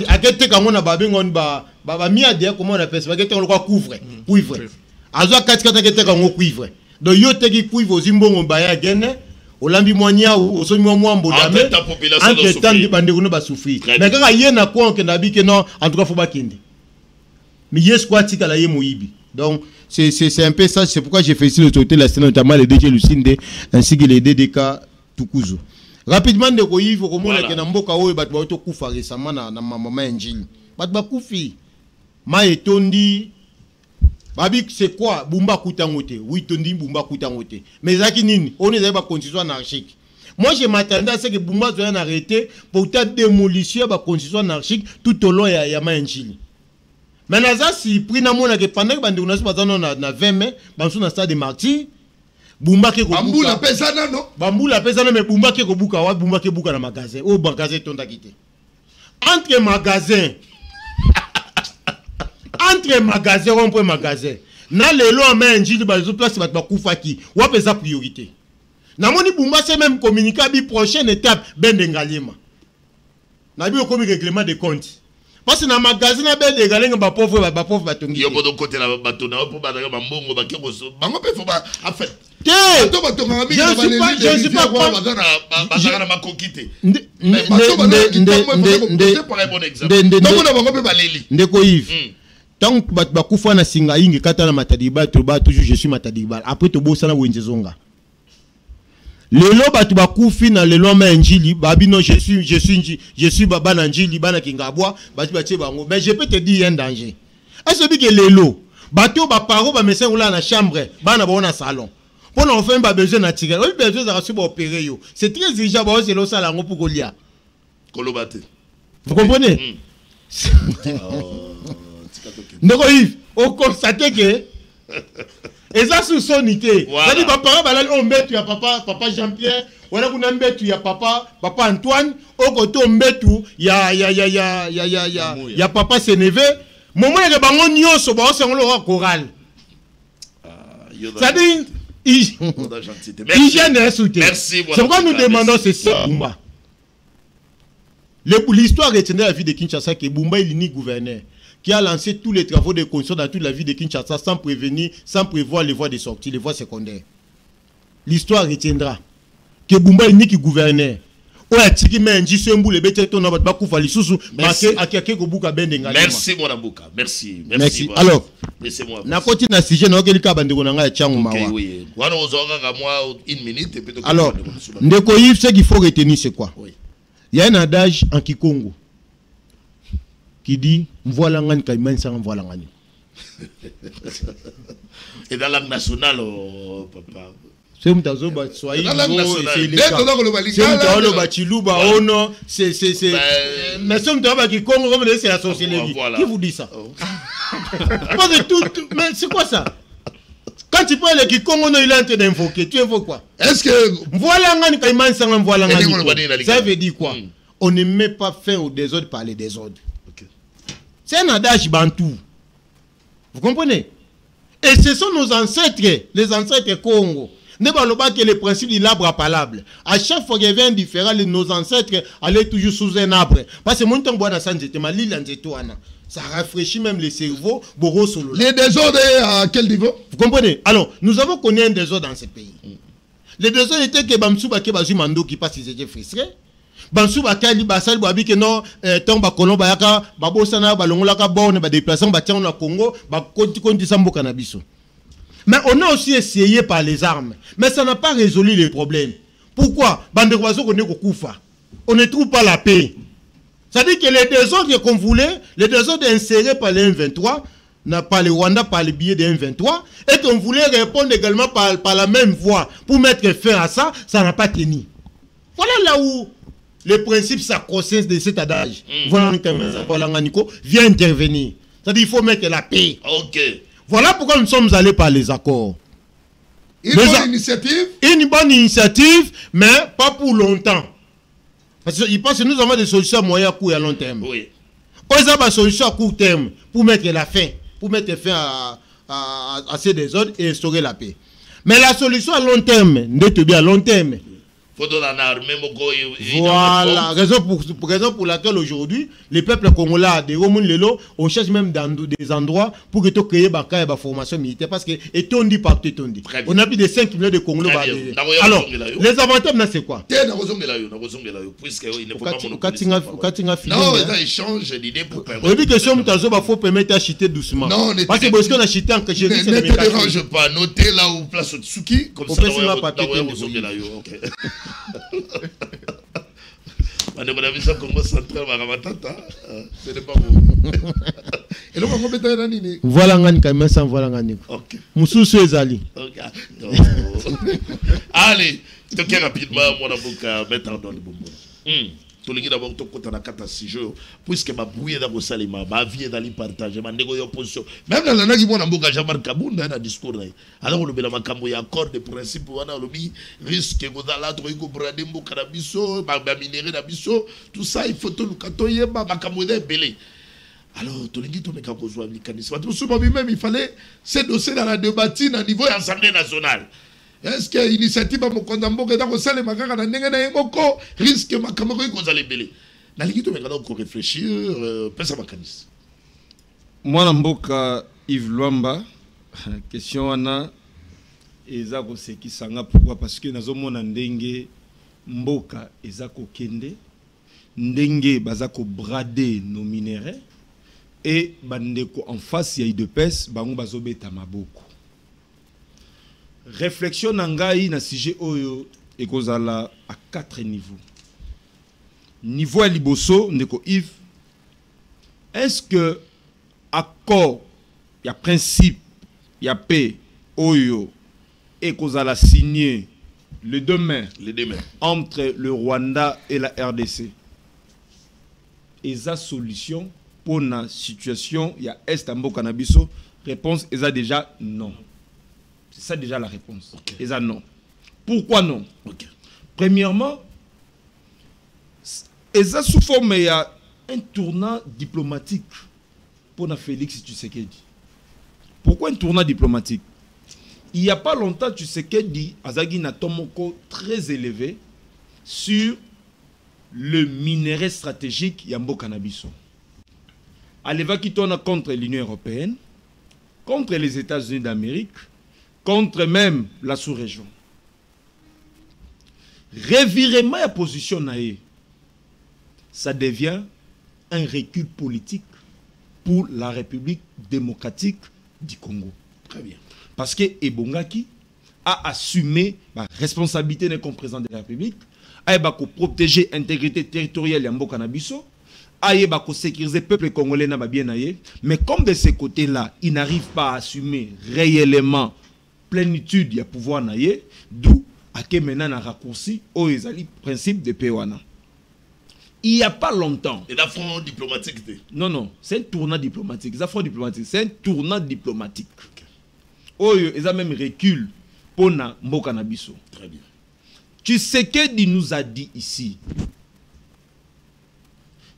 akete kango na babengo ba mi adia comment on appelle ça akete on quoi cuivre azo akati kete kango cuivre donc yo teki cuivre zimbongo baya gene olambi mwanya osomi mwambo dame entre temps de bande ko ba souffrir mais quand y na quoi que na bi que non en tout cas faut ba kende mais yes quoi tika la ye moyibi. Donc c'est un peu ça, c'est pourquoi j'ai félicité l'autorité de la CNE, notamment les DG Lucinde ainsi que les DDK Tukuzu. Rapidement de Koïf, au moment où Namboka Oe bat bato kufa récemment na maman Njili. Bat bakufi. Ma etondi. Babi c'est quoi? Bumba kutangote. Oui tondi Bumba kutangote. Mais zaki nini? On est pas constitution anarchique. Moi je m'attendais à ce que Bumba soit arrêté pour ta démolition ba constitution anarchique tout au long ya ma Njili. Mais naza si pris na mona que pendant que bande on a pas na 20 mai, bansu na stade de martyrs. Bumba ke kobuka. Bambou la pesana non? Bambou la pesana mais Bumba ke kobuka wa Bumba ke buka na magasin. Oh magasin tonda kité. Entre magasin. Entre magasin rond-point magasin. Na lelo en main Njili ba les place ba kufa ki. Wa pesa priorité. Na moni Bumba c'est même communiquer bi prochaine étape ben dengalima. Na bi komi règlement de compte. Parce que dans le magasin, il y a des gens qui sont pauvres. Il y a des côté là, bateau na pour balayer mambongo, baké boso. Bango pe faut ba en fait. Je suis pas bagana ma kokité. Ndeko Yves. Tant que bakufa na singa ingi kata na matadiba to ba toujours je suis matadiba. Après to bossa na wenzezonga. Lelo batu bakufi na lelo ma Njili babi non je suis baba na Njili bana kingabwa batu batie bango mais je peux te dire un danger. Est-ce que lelo bato ba paro ba mesen oula na chambre bana ba na salon pour na faire ba besoin na tirer on besoin za su ba opérer yo c'est très urgent ba c'est lo sala ngo pour kolia kolobate vous comprenez ndeko Yves on constate que et ça sous son idée. C'est-à-dire que papa balal on met ya papa Jean-Pierre, wala kuna mbetu ya papa Antoine, au côté on mbetu ya papa Sénévé. Moment que bango nyonso ba se ngolo choral. C'est-à-dire hygiène est soutenu. Merci. C'est pourquoi nous demandons ceci Bumba. L'histoire retiendra la vie de Kinshasa que Bumba il ni gouverneur qui a lancé tous les travaux de construction dans toute la vie de Kinshasa sans prévenir, sans prévoir les voies de sortie, les voies secondaires. L'histoire retiendra que Bumba est ni qui gouverneur. Merci mon Abouka, merci. Alors, laissez-moi. Na continue na sujet na okelika bandeko na nga changu mawa. Oui. Wana ozonga moi une minute et peut-être. Alors, ndeko Yves, ce qu'il faut retenir c'est quoi? Oui. Il y a un adage en Kikongo qui dit voilà ngani kaiman sans voilà ngani. Et dans la langue nationale, papa. C'est un tazo ba swahili c'est le bachiluba ono c'est mais c'est un tazo qui Congo comme c'est la sorcellerie. Qui vous dit ça? Pas de tout mais c'est quoi ça? Quand tu parles de Congo il est en train d'invoquer, tu invoques quoi? Est-ce que voilà ngani kaiman sans voilà ngani? Ça veut dire quoi? On ne met pas fin au désordre par les désordres. C'est un adage bantou. Vous comprenez? Et ce sont nos ancêtres, les ancêtres Congo. Ne parlons pas que le principe de l'arbre palable. À chaque fois qu'il y avait un différent, nos ancêtres allaient toujours sous un arbre. Parce que mon temps bois dans ça rafraîchit même le cerveau. Les désordres à quel niveau? Vous comprenez? Alors, nous avons connu un désordre dans ce pays. Les désordres étaient que Bamsouba Kebazu Mando qui passe, ils étaient frustrés. Bamsouba Kali Basal Babi que non, Tomba Kolomba Yaka, Babosana, Balongolaka Borne, déplaçant Batian na Congo, Konti Sambo Canabiso. Mais on a aussi essayé par les armes. Mais ça n'a pas résolu les problèmes. Pourquoi? On ne trouve pas la paix. C'est-à-dire que les désordres qu'on voulait, les désordres insérés par les M23, par le Rwanda, par le biais des M23, et qu'on voulait répondre également par la même voie pour mettre fin à ça, ça n'a pas tenu. Voilà là où le principe sacro-saint de cet adage vient intervenir. C'est-à-dire qu'il faut mettre la paix. Ok. Voilà pourquoi nous sommes allés par les accords. Une bonne initiative? Une bonne initiative, mais pas pour longtemps. Parce que nous avons des solutions à moyen, court et à long terme. Oui. On a des solutions à court terme pour mettre la fin, à ces désordres et instaurer la paix. Mais la solution à long terme, à long terme. Voilà, raison pour laquelle aujourd'hui, les peuples congolais, des Romuns Lelo, on cherche même dans des endroits pour que tu crées des formations militaires. Parce que, et on dit partout, on dit. On a plus de 5 millions de Congolais. Alors, les avantages, c'est quoi? Non, ça échange d'idées pour permettre. On dit que si on faut permettre d'acheter doucement. Non, parce que parce qu'on a acheté en que ne te dérange pas, notez là où place Tsuki, comme ça, on va Bandeko na biso Congo central bakamatata. Ce n'est pas bon. Et le Congo beta na nini? Voilà ngani kamera sans voilà ngani. OK. Mususu ezali. OK. Allez, donc rapidement mon avocat mettre dans le bombo. Tolingi d'abord to kota na kata sijo puisque ba bouiller da ko salima ba vie dans li partager ba ndeko yo position même na naki mona mboka Jean-Marc Kabunda na discours na alors le bela makambo ya accord de principe wana lobi risque ko dala to ko brader mboka na biso ba minerai na biso tout ça il faut to lukato yeba makambo de belé alors tolingi to meka ko zwa likanisa ba so même il fallait ce dossier dans la débattre à niveau assemblée nationale. Est-ce que l'initiative à Mokonda Mboka est dans le Makaka na ndenge na yemoko risque makambo ko za lebele na lingi to meka ko réfléchir pesa makanisi mwana mboka Yves Luamba question wana eza ko sekisanga pourquoi parce que nazomona ndenge mboka eza ko kende ndenge baza ko brader nos minéraux et bandeko en face ya IDPS bango bazobeta maboko. Réflexion nangai na sujet oyo ekozala à 4 niveaux. Niveau à liboso ndeko Yves, est-ce que accord ya principe ya paix oyo ekozala signé le 2 mai entre le Rwanda et la RDC eza solution pour la situation ya est mboka na biso? Réponse eza déjà non. C'est ça déjà la réponse. Et ça non. Pourquoi non? Premièrement, et ça sous forme il y a un tournant diplomatique pour Félix Tshisekedi. Pourquoi un tournant diplomatique? Il n'y a pas longtemps, Tshisekedi azagi na tomoko très élevé sur le minerai stratégique Yambo Cannabiso. Aleva qui tourne contre l'Union européenne, contre les États-Unis d'Amérique, contre même la sous-région. Revirement à position naïe, ça devient un recul politique pour la République démocratique du Congo. Très bien. Parce que Ebongaki a assumé la responsabilité d'un président de la République, a protéger l'intégrité territoriale de Mboka Nabiso, a sécuriser le peuple congolais, mais comme de ce côté-là, il n'arrive pas à assumer réellement plénitude du pouvoir naïe, d'où à que maintenant un raccourci au principe de Péwana. Il n'y a pas longtemps. Et l'affront diplomatique. Non, c'est un tournant diplomatique. C'est un tournant diplomatique. Oyo, ils ont même recul pour Mboka Nabiso. Très bien. Tshisekedi nous a dit ici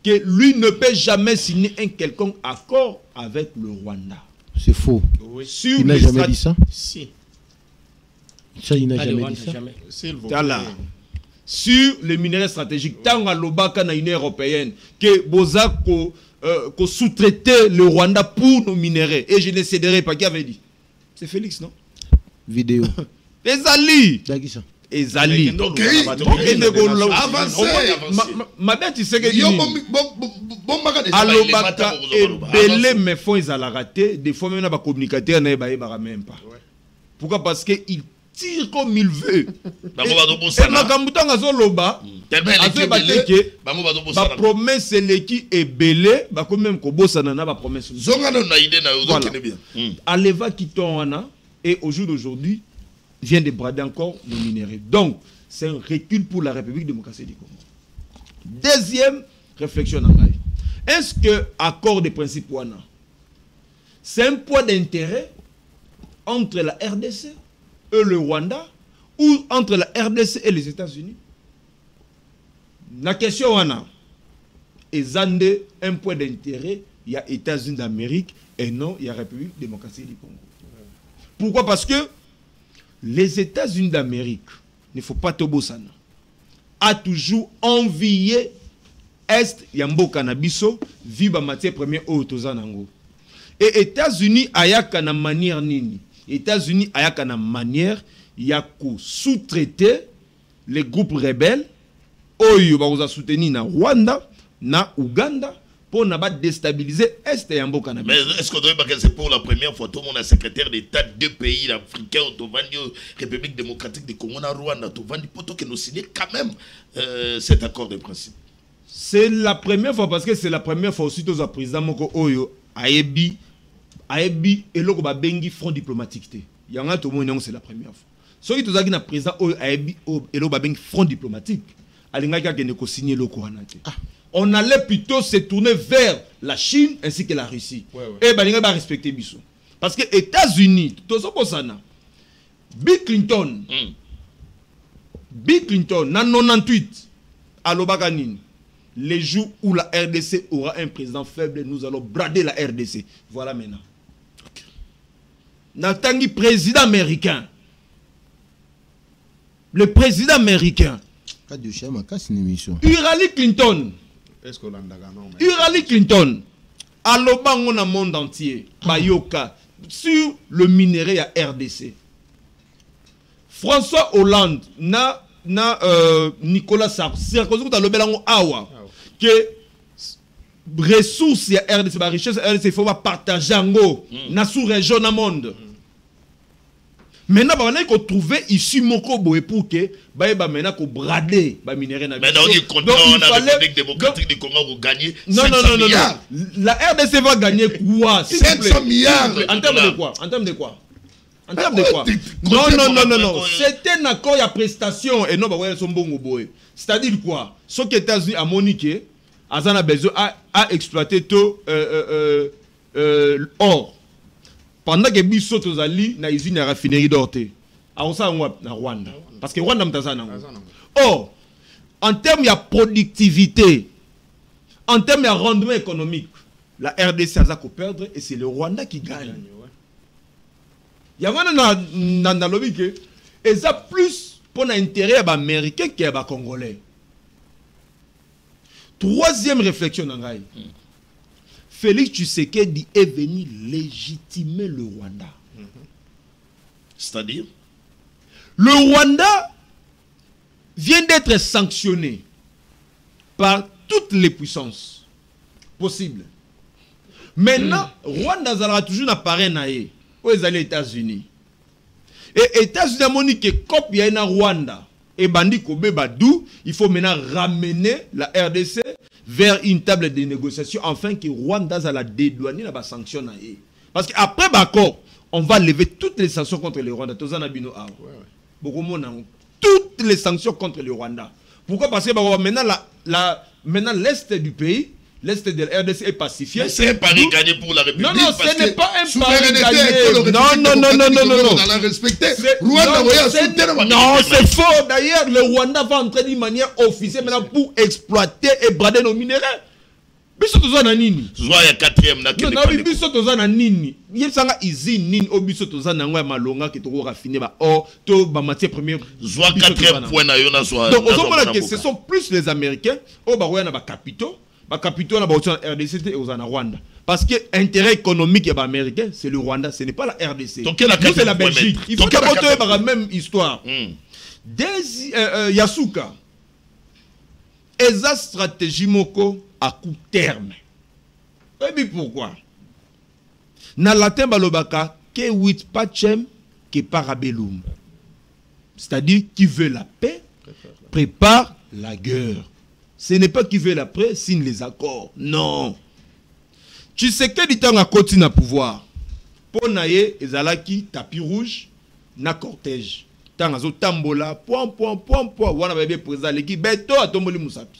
que lui ne peut jamais signer un quelconque accord avec le Rwanda. C'est faux. Oui. Il n'a jamais dit ça. Si. Ça, il n'a jamais dit ça. Sur les minéraux stratégiques, tant à l'Obaka na Union européenne, que Boza ko sous-traiter le Rwanda pour nos minéraux. Et je ne céderai pas. Qui avait dit? C'est Félix, non? Vidéo. Ezali. D'accord. Ezali. Ok. Ma bête, tu sais que Alobaka et Belé me font ils la raté. Des fois même les communicateurs ne même pas. Pourquoi? Parce que il tire comme il veut. Et Makambuta Azoloba, ba promesse leki et Belé, ba quand même ko bosana na ba promesse. Zongana na idée na voilà. Bien. Aleva Kitonwana et au jour d'aujourd'hui vient de brader encore nos minéraux. Donc, c'est un recul pour la République démocratique du Congo. Deuxième réflexion. Est-ce que l'accord de principe Wana, c'est un point d'intérêt entre la RDC et le Rwanda ou entre la RDC et les États-Unis? La question Wana est un point d'intérêt, il y a États-Unis d'Amérique et non, il y a République démocratique du Congo. Pourquoi? Parce que les États-Unis d'Amérique, il ne faut pas Tobosana, a toujours envié Est Yambo Canabiso, viva matière première au Tozanango. Et États-Unis ayaka na manière nini? États-Unis ayaka na manière yako sous-traiter les groupes rebelles oyo ba soutenir na Rwanda, na Uganda pour ne pas déstabiliser Est et Mboka Nabiso. Mais est-ce qu'on doit dire que c'est pour la première fois tout le monde est secrétaire d'État de deux pays africains, République démocratique du Congo, Rwanda, pour que nous signions quand même cet accord de principe? C'est la première fois parce que c'est la première fois aussi que le président Moko Oyo Aebi et le Bengi front diplomatique. Il y a un autre moment, c'est la première fois. Ce qui est le président Oyo Aebi et le Bengi front diplomatique, on allait plutôt se tourner vers la Chine ainsi que la Russie. Et il va respecter Bissou. Parce que les États-Unis, tout ça, Bill Clinton, en 98, à l'Obaganine, les jours où la RDC aura un président faible, nous allons brader la RDC. Voilà maintenant. Natangi, président américain. Le président américain. Hillary Clinton. Hillary Clinton. À l'Obango dans le monde entier. Bayoka. Sur le minerai à RDC. François Hollande. Nicolas Sarkozy. Dans le Bélango Awa. Que ressources ya RDC, la richesse RDC, il faut partager en go, na sous-région dans le monde. Maintenant, on a trouvé ici Moko Boé pour que maintenant qu'on brade ba minerai na. Mais dans le contrôle de la République démocratique du Congo pour gagner. Non. La RDC va gagner quoi? 500 milliards. En termes de quoi? En termes de quoi? Non. C'est un accord à prestation et non, c'est-à-dire quoi? Ce que les États-Unis a moniqué, a besoin à exploiter tout or. Pendant que Bissot aux alliés, na usine à raffinerie d'orte. À Rwanda. Parce que Rwanda m'tazana. Or, en termes de productivité, en termes de rendement économique, la RDC a perdre et c'est le Rwanda qui gagne. Il y a un lobby que et ça plus pour l'intérêt américain que les Congolais. Troisième réflexion, Félix Tshisekedi est venu légitimer le Rwanda. C'est-à-dire, le Rwanda vient d'être sanctionné par toutes les puissances possibles. Maintenant, Rwanda aura toujours un parrain aux États-Unis. Et États-Unis ont dit que comme il y a un Rwanda et Bandi Kobe Badou, il faut maintenant ramener la RDC vers une table de négociation afin que Rwanda a la dédouaner la sanction. Parce qu'après l'accord, on va lever toutes les sanctions contre le Rwanda. Toutes les sanctions contre le Rwanda. Pourquoi? Parce que maintenant l'Est du pays, l'Est de la RDC est pacifié. C'est un pari gagné pour la République. Non, ce n'est pas un pari gagné. Non. On a respecté. Non, c'est faux. D'ailleurs, le Rwanda va entrer d'une manière officielle maintenant pour exploiter et brader nos minéraux. Biso tozana nini? Soit ya quatrième na kene. Non, biso tozana nini? Yebsanga izine nini o biso tozana ngwa malonga ke toko raffiner ba or to ba matière première. Soit quatrième point na yo na soit. Donc on voit que ce sont plus les Américains au ba roya na ba capitaux. Ba capitaux na ba RDC et aux Rwanda. Parce que l'intérêt économique est américain, c'est le Rwanda, ce n'est pas la RDC. Donc c'est la Belgique. Il faut que la même histoire. Yasuka. Eza stratégie moko à court terme. Et puis pourquoi? Na latin balobaka ke wit pachem ke parabellum. C'est-à-dire qui veut la paix prépare la guerre. Ce n'est pas qui veut la paix signe les accords. Non. Tu sais que du temps à continuer à pouvoir. Pour naye ezalaki tapis rouge na cortège. Tangazo tambola point. Wana bébé président l'équipe beto atomboli musapi.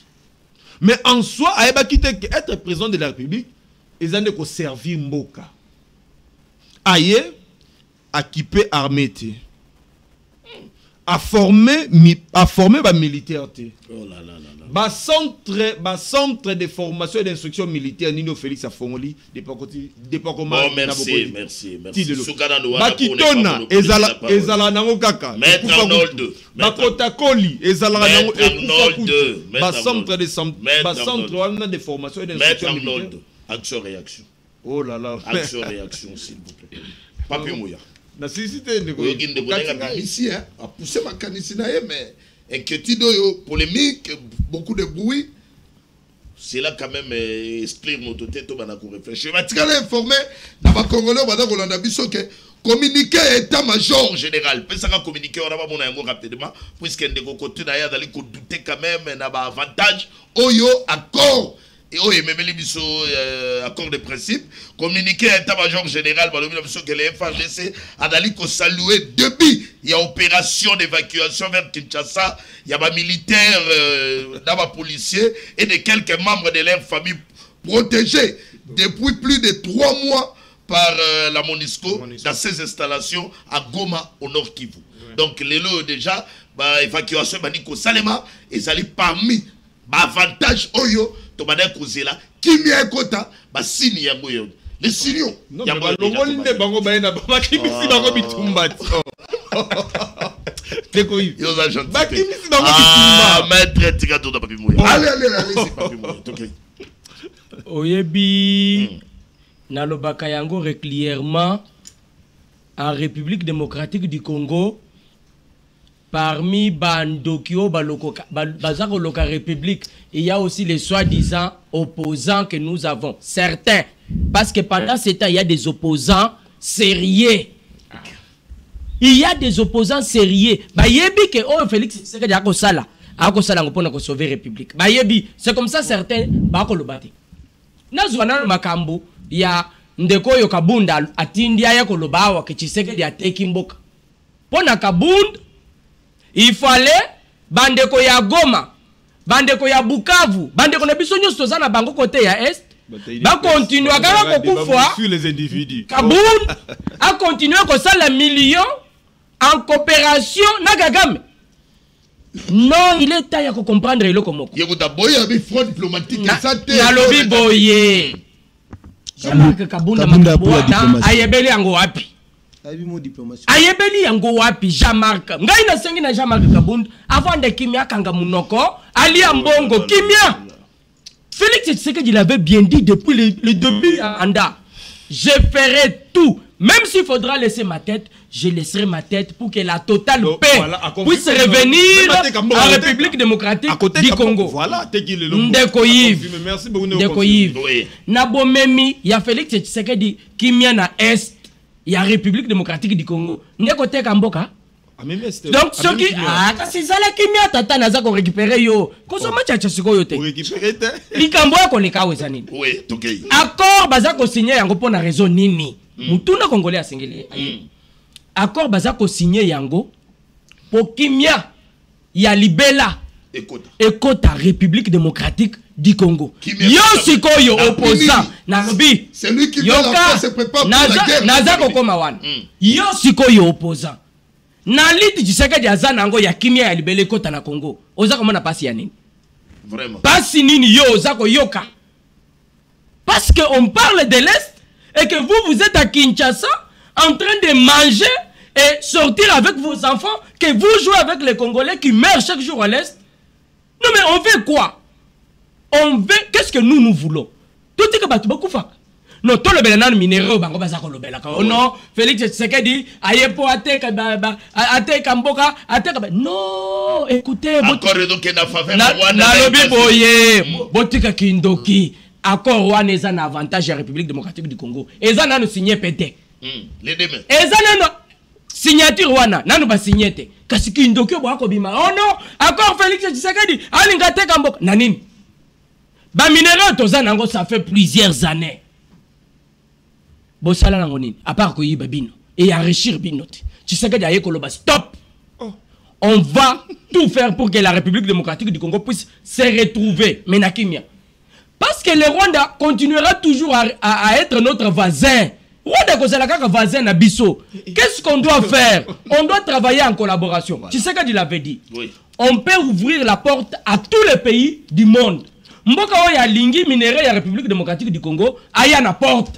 Mais en soi, aeba kite être président de la République, ils ont de servir mboka. Aye équipé armée à former ba militaire Oh là. Ba centre de formation et d'instruction militaire Nino Félix Afongoli département. Oh merci. Ba kitona ezala nango kaka. Maître Arnold. Ba kotakoli ezala nango ekufa. Ba centre de formation et d'instruction militaire. Action réaction. Oh là là. Action réaction s'il vous plaît. Papi Mouya. Na sisite ndeko. Ici hein, a poussé ma canissina mais inquiétude, polémique, beaucoup de bruit. c'est là quand même esprit mototé to bana ko réfléchir. Tu as informé dans ma Congolais bana Rolanda biso que communiquer état-major général. Peut ça communiquer on va mon yango rapidement puisque ndeko côté na ya dali ko douter quand même na ba avantage oyo accord et oyo memeli biso accord de principe communiquer état-major général balobi biso que les FARDC a dali ko saluer depuis il y a opération d'évacuation vers Kinshasa, il y a des militaires, des policiers et de quelques membres de leur famille protégés depuis plus de 3 mois par la MONUSCO dans ces installations à Goma au Nord Kivu. Donc les lots déjà, l'évacuation Baniko Salema et ça parmi avantage Oyo, Tobada Kozela, Kimia Kota, Basini Yangoyo. Les signaux. Non, mais le bango baina ba kimisi bango bitumba. Teko yi. Yo za gentil. Ba kimisi bango bitumba. Maître Tigato da papi moya. Allez, c'est papi moya. OK. Oyebi na lobaka yango régulièrement en République démocratique du Congo parmi Bandokio Bazako Loka République, il y a aussi les soi-disant opposants que nous avons. Certains. Parce que pendant ce temps, il y a des opposants sérieux. Il y a des opposants sérieux. Bayebi que oh Félix c'est que ako sala ngopona ko sauver République. Bayebi c'est comme ça certains bako lobati. Nazwana makambo ya ndeko yo kabunda atindia ya ko lobawa ke Tshisekedi ya tekimboka. Pona kabunda il fallait bandeko ya Goma, bandeko ya Bukavu, bandeko na biso nyonso tozana bango côté ya est. Ba continuer kaka kokufwa sur les individus. Kaboun a continué comme ça la million en coopération na Kagame. Non, il est temps de comprendre le komoko. Il y a boya bi front diplomatique ça te. Na lobi boye. Jean-Marc Kabunda makabona ayebeli yango wapi? Ayebeli yango wapi Jean-Marc? Ngai na sengi na Jean-Marc Kabunda avant de kimia kanga munoko ali ambongo kimia. Félix Tshisekedi l'avait bien dit depuis le début à Anda. Je ferai tout. Même s'il faudra laisser ma tête, je laisserai ma tête pour que la totale paix puisse revenir en République démocratique du Congo. Voilà, Ndeko Yves. Merci beaucoup. Ndeko Yves. Nabomemi, il y a Félix Tshisekedi qui vient à Est, il y a République démocratique du Congo. Ndeko Teka Mboka. Donc ce qui c'est ça la kimia tata naza ko récupérer yo kosoma chacha siko yo te récupérer te likambo ko leka weza nini oui tokei accord baza ko signer yango pona raison nini mutuna congolais asengeli accord baza ko signer yango po kimia ya libela ekota République démocratique du Congo yo siko yo opposant na lobi c'est lui qui se prépare pour la guerre naza ko koma wana yo siko yo opposant na liti Tshisekedi azana ngo ya kimia ya libele kota na Congo oza komona pasi ya nini vraiment pasi nini yo oza ko yoka parce que on parle de l'Est et que vous êtes à Kinshasa en train de manger et sortir avec vos enfants que vous jouez avec les Congolais qui meurent chaque jour à l'Est. Non mais on veut quoi? On veut qu'est-ce que nous voulons? Tout est que batu bakufa. Non, tout le bénin minéraux, bango bazako le bénin. Oh non, Félix Tshisekedi, ayepo ateka mboka, ateka. Non, écoutez. Encore donc na faveur na lobi boye, botika kindoki. Accord wana eza na avantage ya République démocratique du Congo. Eza nanu signé pété. Les demain. Eza nanu signature wana nanu ba signé te. Kasi kindoki bwako bima. Oh non, accord Félix Tshisekedi, alinga teka mboka. Nanini? Ba minéraux toza nango ça fait plusieurs années. Bosala nango nini à part koyiba bino et enrichir binote Tshisekedi aye koloba stop. On va tout faire pour que la République démocratique du Congo puisse se retrouver menakimia parce que le Rwanda continuera toujours à être notre voisin. Rwanda kozala kaka voisin na biso. Qu'est-ce qu'on doit faire? On doit travailler en collaboration. Tshisekedi l'avait dit. Oui. On peut ouvrir la porte à tous les pays du monde. Mboka oya lingi minéraux ya République démocratique du Congo aya na porte.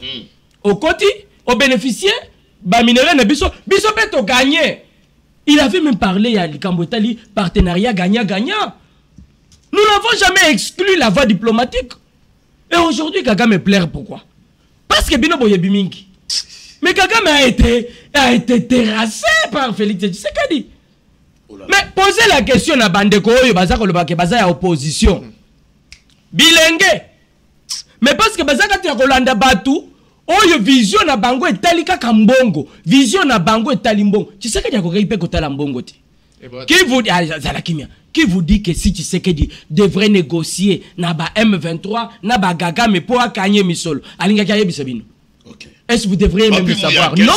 Au côté, aux bénéficiaires, bah minéraux na biso peto gagné. Il avait même parlé à l'Ikambotali partenariat gagnant-gagnant. Nous n'avons jamais exclu la voie diplomatique. Et aujourd'hui, Kagame pleure pourquoi? Parce que Bino Boye Bimingi. Mais Kagame a été terrassé par Félix Tshisekedi. Mais posez la question à Bandeko, Bazako le Baké, Baza opposition. bilenge. Mais parce que bazaka tu kolanda batu, oyo vision na bango etali kaka mbongo, vision na bango etali mbongo. Tu sais que yako kaipe kotala mbongo te. Qui vous dit que si Tshisekedi devrait négocier na ba M23 na ba Gaga mais pour akanye misolo alinga kaye bisabino. Est-ce que vous devriez même le savoir? Non.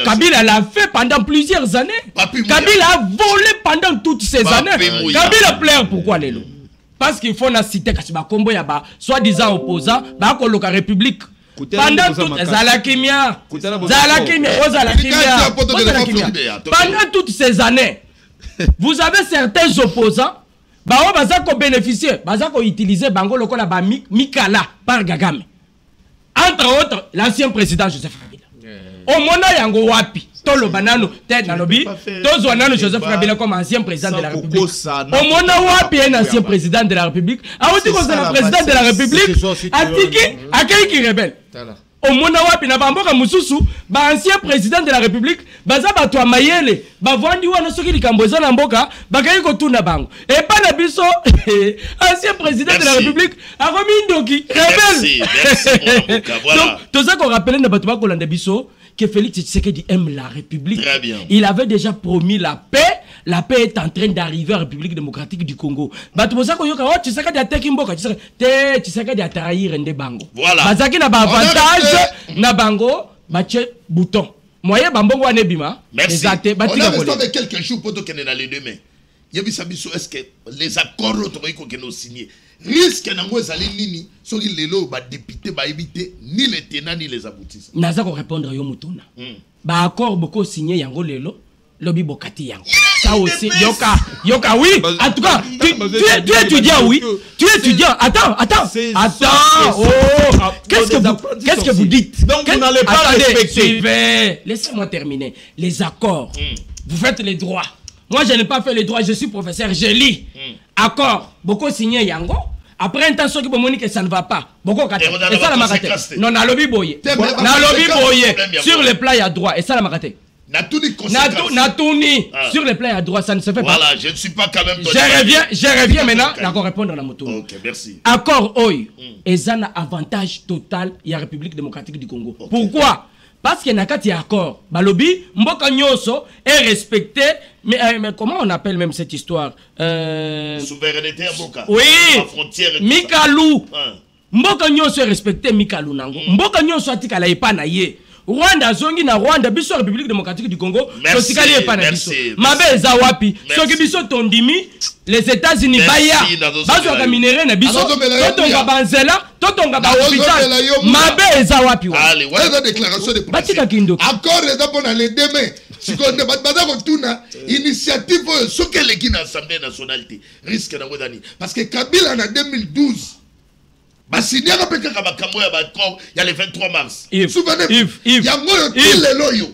Kabila l'a fait pendant plusieurs années. Kabila a volé pendant toutes ces années. Kabila pleure pourquoi les lots? Parce qu'il faut na citer Kashiba Kombo ya ba soi-disant opposant ba ko loka république. Pendant toutes ces années, vous avez certains opposants bah bazako bénéficier, bazako utiliser bango lokola ba Mikala par Gagame. Entre autres, l'ancien président Joseph Kabila. Au mona yango wapi tolo banano tête nalobi tozo nano Joseph Kabila comme ancien président de la République. Au mona wapi un ancien président de la République. A aussi comme le président de la République atiki akei qui rebelle. Au mona wapi na bamboka mususu ba ancien président de la République baza bato mayele ba vandi wana soki likamboza na mboka bakayi ko tuna bango et pas la biso ancien président de la République a remis ndoki rebelle. Donc tout ça qu'on rappelle na bato ba kolanda biso que Félix Tshisekedi aime la République. Très bien. Il avait déjà promis la paix. La paix est en train d'arriver à la République démocratique du Congo. Tshisekedi a tekimboka, Tshisekedi a trahir Ndé Bango. Voilà. Bazaki na ba avantage na bango, bache bouton. Moyen bambongo anebima. Merci. On a resté quelques jours pour que nous allons demain. Est-ce que les accords que nous signés risque nango ezali nini soki lelo ba député ba éviter ni les tenants ni les aboutissants. Naza ko répondre yo mutuna. Ba accord boko signé yango lelo lobi bokati yango. Ça aussi yoka oui. En tout cas, tu es étudiant oui. Tu es étudiant. Attends. Oh. Qu'est-ce que vous dites? Donc vous n'allez pas respecter. Laissez-moi terminer. Les accords. Vous faites les droits. Moi, je n'ai pas fait les droits, je suis professeur, je lis. Accord, beaucoup signé Yango. Après un temps, ceux qui vont que ça ne va pas. Beaucoup kata. Et ça la marate. Non, na lobby boye. Na lobby boye. Sur le plan, il y a droit. Et ça la marate. Natouni. Sur le plan, il y a droit. Ça ne se fait pas. Voilà, je ne suis pas quand même. Je reviens maintenant. D'accord, répondre à la moto. Ok, merci. Accord, oi. Et ça a avantage total. Il y a République démocratique du Congo. Pourquoi? Parce qu'il y a un accord. Balobi, Mboka Nyonso est respecté. Mais comment on appelle même cette histoire? Souveraineté à Mboka. Oui. La frontière. Mikalou. Mboka Nyonso est respecté Mikalou Nango. Mboka Nyonso a tika la epana ye. Rwanda zongi na Rwanda biso République démocratique du Congo. Merci. Mabe Zawapi. Soki biso tondimi les États-Unis baya. Bazo ka minéré na biso. Totonga banzela, totonga ba hôpital. Mabe Zawapi. Allez, voilà déclaration de principe. Accord les pour les demain. Si on ne bat pas tuna initiative ce qu'elle est qui dans l'Assemblée nationale risque na godani parce que Kabila en 2012 bah signé avec il y a le 23 mars. Souvenez-vous. Il y a moi le loyo.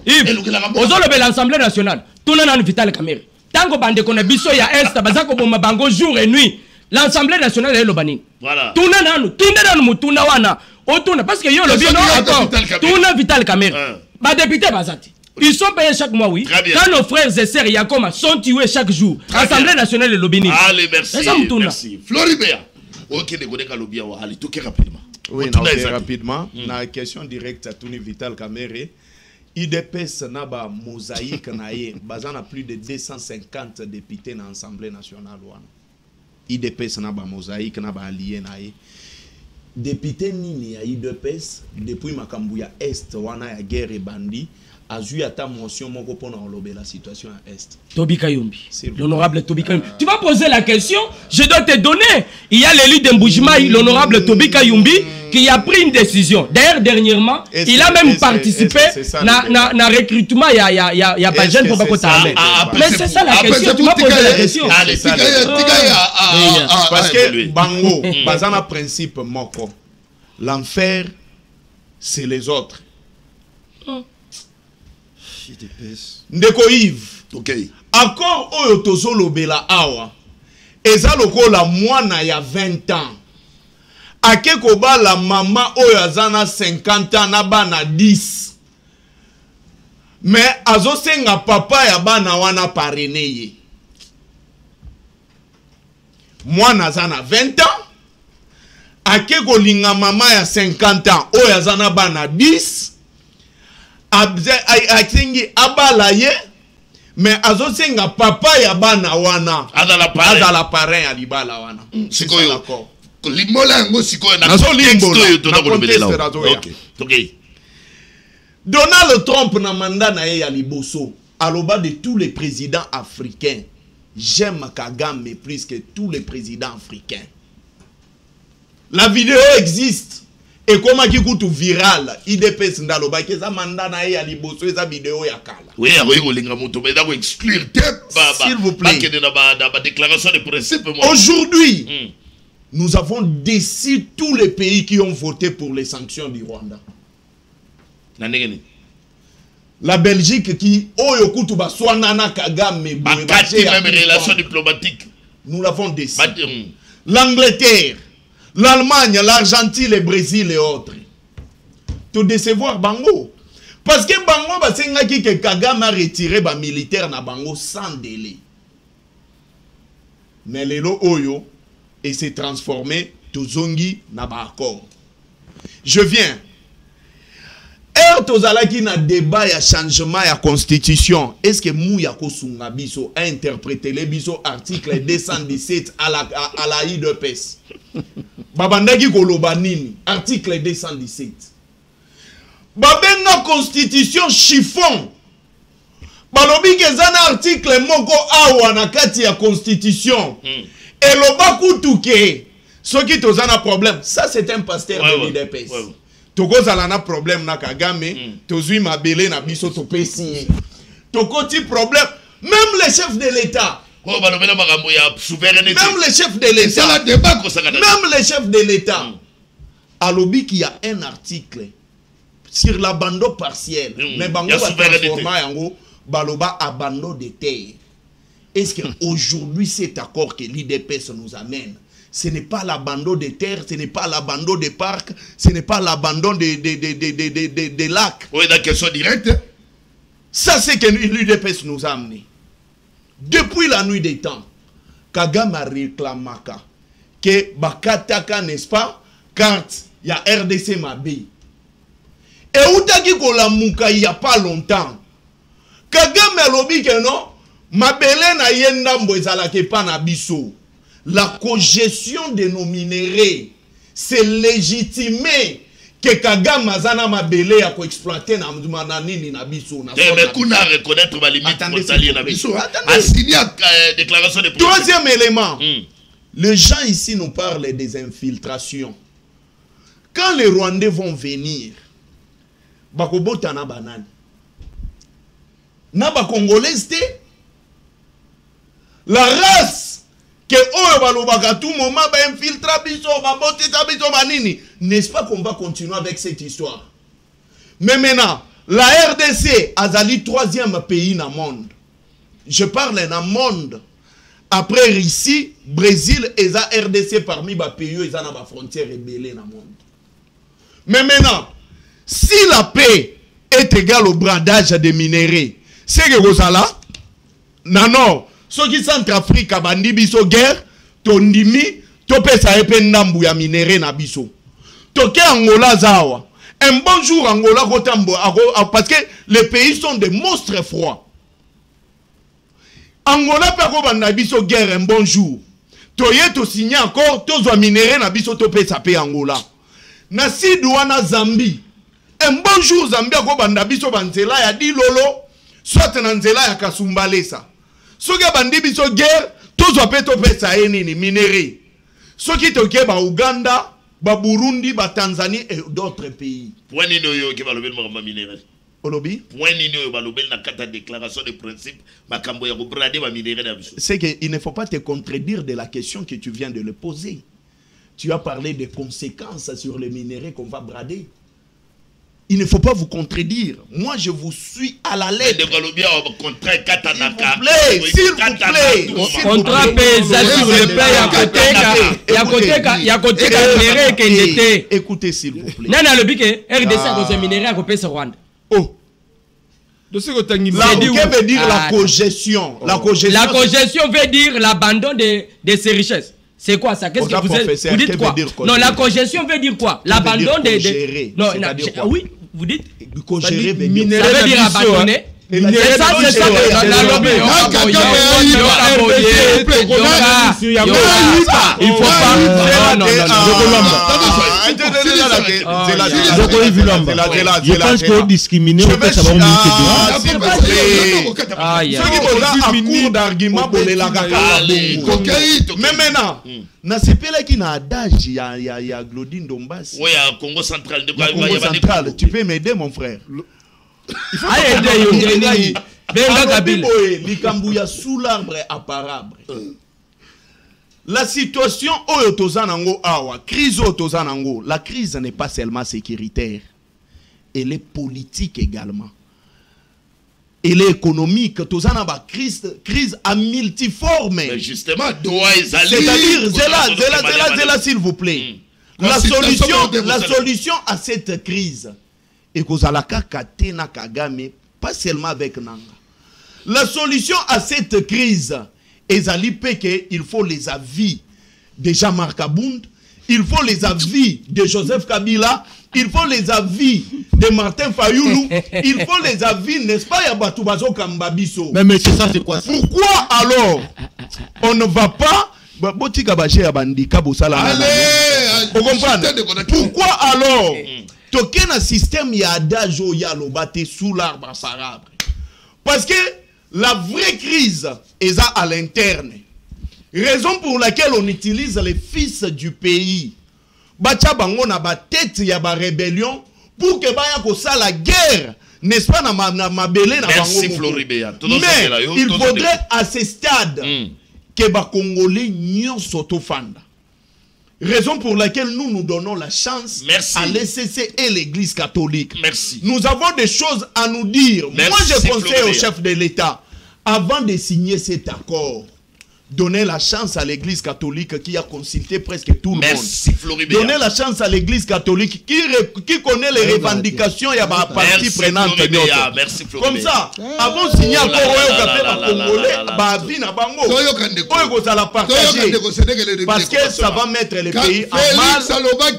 Aujourd'hui l'Assemblée nationale tout le monde Vital Kamerhe. Tant que bande qu'on a biso ya est bazako bomba bango jour et nuit. L'Assemblée nationale est le bani. Voilà. Tout le monde mutuna wana. Otuna parce que yo le bien encore. Tout le Vital Kamerhe. Ba député bazati. Ils sont payés chaque mois, oui. Quand nos frères et sœurs Yakoma sont tués chaque jour. L'Assemblée nationale est le Bénin. Allez, merci. Merci. Floribert. Ok, allez, tout rapidement. Oui, rapidement. La question directe à Tony Vital Kamerhe. IDPS n'a pas mosaïque, bazan a plus de 250 députés dans l'Assemblée nationale. IDPS n'a pas mosaïque, n'a pas allié. Député nini ya IDPS depuis Makambouya Est, wana ya guerre et bandit. A joué à ta mention, mon copain a la situation à Est. Toby Kayombi, l'honorable Toby Kayombi. Tu vas poser la question, je dois te donner. Il y a l'élu d'Emboujima, l'honorable Toby Kayombi, qui a pris une décision. D'ailleurs, dernièrement, il a même participé à un recrutement. Il y a pas de jeune pour pas. Mais c'est ça la question, tu vas poser la question. Parce que Bango, bazana principe moko. L'enfer, c'est les autres. Ndeko Yves. Ok. Encore oyo tozolo bela awa. Eza lokola mwana ya 20 ans. Ake koba la mama oyo azana 50 ans na bana 10. Mais azo senga papa ya bana wana parrainer. Mwana azana 20 ans. ake kolinga mama ya 50 ans oyo azana bana 10 akingi abala ye mais azosenga papa ya bana wana azala parrain ya libala wana sikoyo limola yango sikoyo na contexte oyo tona OK. Donald Trump na mandat na ye ya liboso aloba de tous les présidents africains. J'aime Kagame plus que tous les présidents africains. La vidéo existe. Et comment qui coûte viral, IDPS ndaloba ke za mandat na ye ya liboso eza vidéo ya kala. Oui, akoyi kolinga moto mais dako exclure s'il vous plaît. Ba déclaration de principe. Aujourd'hui, nous avons décidé tous les pays qui ont voté pour les sanctions du Rwanda. La Belgique qui oyokutu baswanana Kagame bakati même relation diplomatique. Nous l'avons décidé. L'Angleterre, l'Allemagne, l'Argentine, le Brésil et autres. Tout décevoir Bango. Parce que Bango basengaki que Kagame a retiré ba militaire na Bango sans délai. Mais lelo oyo et s'est transformé tozongi na ba accord. Je viens. Tozalaki na débat ya changement ya constitution. Est-ce que Mouya Kosunga biso a interprété les biso article 217 à la IDPS? Babandaki koloba nini article 217. Babenga constitution chiffon. Balobi kezana article moko awa na kati ya constitution. Et loba kutuke. Ce qui tozana problème, ça c'est un pasteur de l'IDPS. Toko zalana problème na Kagame, tozui mabele na biso topé signé. Toko ti problème, même les chefs de l'État. Même les chefs de l'État. Même les chefs de l'État. Alobi qu'il y a un article sur l'abandon partiel. Mais bango va transformer yango baloba abandon de terre. Est-ce qu'aujourd'hui cet accord que l'IDPS nous amène, ce n'est pas l'abandon des terres, ce n'est pas l'abandon des parcs, ce n'est pas l'abandon des lacs. Oui, dans question directe. Ça, c'est que l'UDPS nous a amené. Depuis la nuit des temps, Kagame a réclamé que Bakataka, n'est-ce pas, quand il y a RDC Mabé. Et Outaki Kolamuka, il n'y a pas longtemps. Kagame a lobby que non, Mabele na yenda mbwezala ke pa na biso. La cogestion de nos minéraux, c'est légitimé que Kagame azana mabele ya ko exploiter na nini na biso na. Mais kuna reconnaître ma limite frontalière na biso. Assigné déclaration de principe. Troisième élément. Les gens ici nous parlent des infiltrations. Quand les Rwandais vont venir, bakobota na banane. Na ba Congolais la race que oyo balobaka tout moment ba infiltra biso ba botita biso banini, n'est-ce pas qu'on va continuer avec cette histoire? Mais maintenant, la RDC azali troisième pays dans le monde. Je parle dans le monde. Après Russie, Brésil et la RDC parmi les pays où ils ont des frontières rebelles dans le monde. Mais maintenant, si la paix est égale au bradage des minéraux, c'est que vous allez non. Ceux qui sont en Afrique, bandi biso guerre, tondimi, topesa epe ndambu ya minéraux na biso. Toke Angola zawa. Un bon jour Angola kotambo parce que les pays sont des monstres froids. Angola pe ko banda biso guerre un bon jour. Toye to signer encore tozwa minéraux na biso topesa pe Angola. Na sidouana Zambie. Un bon jour Zambie ko banda biso banzela ya dilolo, soit na nzela ya Kasumbalesa. Soki bandi biso guerre, tous wapé topesa nini minéraux. Soki toke ba Uganda, ba Burundi, ba Tanzanie et d'autres pays. Point nini oyo ke balobel ma minéraux. Olobi? Point nini oyo balobel na kata déclaration de principe makambo ya ko brader ba minéraux na biso. C'est que il ne faut pas te contredire de la question que tu viens de le poser. Tu as parlé des conséquences sur les minéraux qu'on va brader. Il ne faut pas vous contredire. Moi, je vous suis à la lettre. S'il vous plaît. S'il vous plaît. Contrat paysan sur le plan, il y a côté minéraux qui était. Écoutez, s'il vous plaît. Non, non, le but est RDC dans un minéraux à côté de Rwanda. Oh. Que veut dire la cogestion? La cogestion veut dire l'abandon de ces richesses. C'est quoi ça? Qu'est-ce que vous dites quoi? Non, la congestion veut dire quoi? L'abandon des... Non, oui, vous dites... Cogérer veut dire... Ça veut dire abandonner. C'est ça, c'est ça. Il faut pas. Je pense que discriminer, ça va mais maintenant, na sepela qui na adage ya Glodine Dombas. Oui, à Congo central. Congo central, tu peux m'aider mon frère. Il faut aider. Likambuya sous l'arbre apparable. La situation oyotozanango awa, crise oyotozanango, la crise n'est pas seulement sécuritaire, elle est politique également. Elle est économique, tozanaba crise à multiforme. Mais justement, c'est-à-dire, zela s'il vous plaît. La solution à cette crise et kozalaka katena Kagame, pas seulement avec Nanga. La solution à cette crise est il faut les avis de Jean-Marc Abound, il faut les avis de Joseph Kabila, il faut les avis de Martin Fayoulou, il faut les avis, n'est-ce pas, Yabatubazo Kambabiso. Mais c'est ça, c'est quoi ça? Pourquoi alors on ne va pas... Pourquoi alors toquer un système y a adage ya lobate sous l'arbre à parabre? Parce que la vraie crise est à l'interne. Raison pour laquelle on utilise les fils du pays. Bacha bango na ba tête ya ba rébellion pour que baya ko ça la guerre, n'est-ce pas, na mabele na bango. Merci Floribéa. Mais il faudrait à ce stade que ba Congolais nyon s'autofanda. Raison pour laquelle nous donnons la chance à l'ECC et l'Église catholique. Merci. Nous avons des choses à nous dire. Moi, je conseille au chef de l'État, avant de signer cet accord, donner la chance à l'Église catholique qui a consulté presque tout le monde. Merci Floribéa. Donner la chance à l'Église catholique qui connaît les revendications, il y a ma partie prenante. Merci Floribéa. Comme ça, avant de signer un accord congolais, la partager. Parce que ça va mettre le pays en mal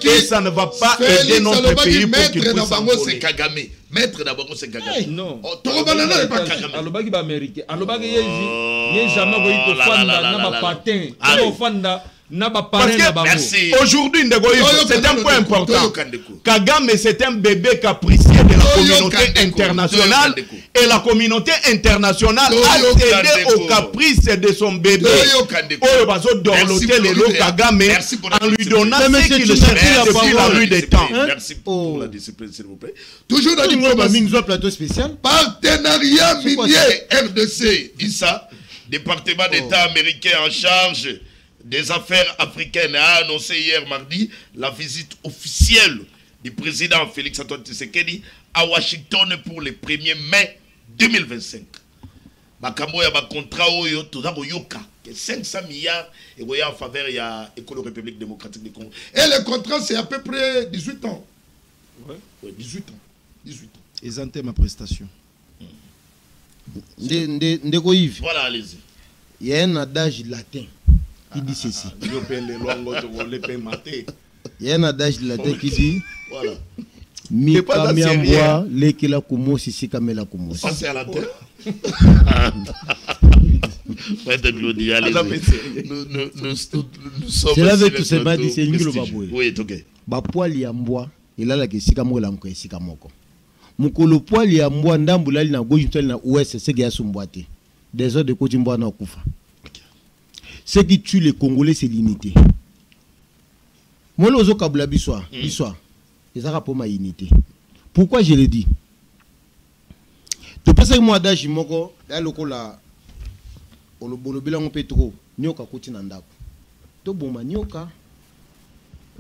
et ça ne va pas aider notre pays pour qu'il puisse s'envoler. Maître d'abord c'est Kagame. Non. Tokobanana n'est pas Kagame. Alobaki ba américain. Alobaki yé jamais voyi ko fanda na ba patin. Ko fanda na ba parrain na bango. Aujourd'hui c'est un point important. Kagame c'est un bébé capricieux de la communauté internationale et la communauté internationale a cédé au caprice de son bébé. Oyo bazo dorloter le lo Kagame en lui donnant ce qu'il cherchait depuis la nuit des temps. Merci pour la discipline s'il vous plaît. Toujours dans le plateau spécial. Partenariat minier RDC. ISA, département d'État américain en charge des affaires africaines, a annoncé hier mardi la visite officielle du président Félix Antoine Tshisekedi à Washington pour le 1er mai 2025. Makambo ya ba contrat oyo toza koyoka que 500 milliards et en faveur ya École République démocratique du Congo. Et le contrat c'est à peu près 18 ans. Ouais, 18 ans. 18 ans. Ils ont ma prestation. Voilà, allez-y. Il y a un adage latin qui dit ceci. Il y a un adage latin qui dit voilà. Mikamiambwa lekela kumosi sikamela kumosi. Ça c'est à la terre. C'est là avec tout ce bas dit c'est ngilo baboué. Oui, OK. Ba poil ya mbwa ilala ke sikamola mko sikamoko. Mukolo poil ya mbwa ndambula na gauche mtali na ouest c'est que sumbwate. Des autres de côté mbwa na kufa. Ce qui tue les Congolais c'est l'unité. Moi lozo kabula biswa, ils ont pour ma unité. Pourquoi je le dis? Tu penses que moi d'âge moko ya lokola olobolo bilango petro nyoka kuti na ndako. To bomba nyoka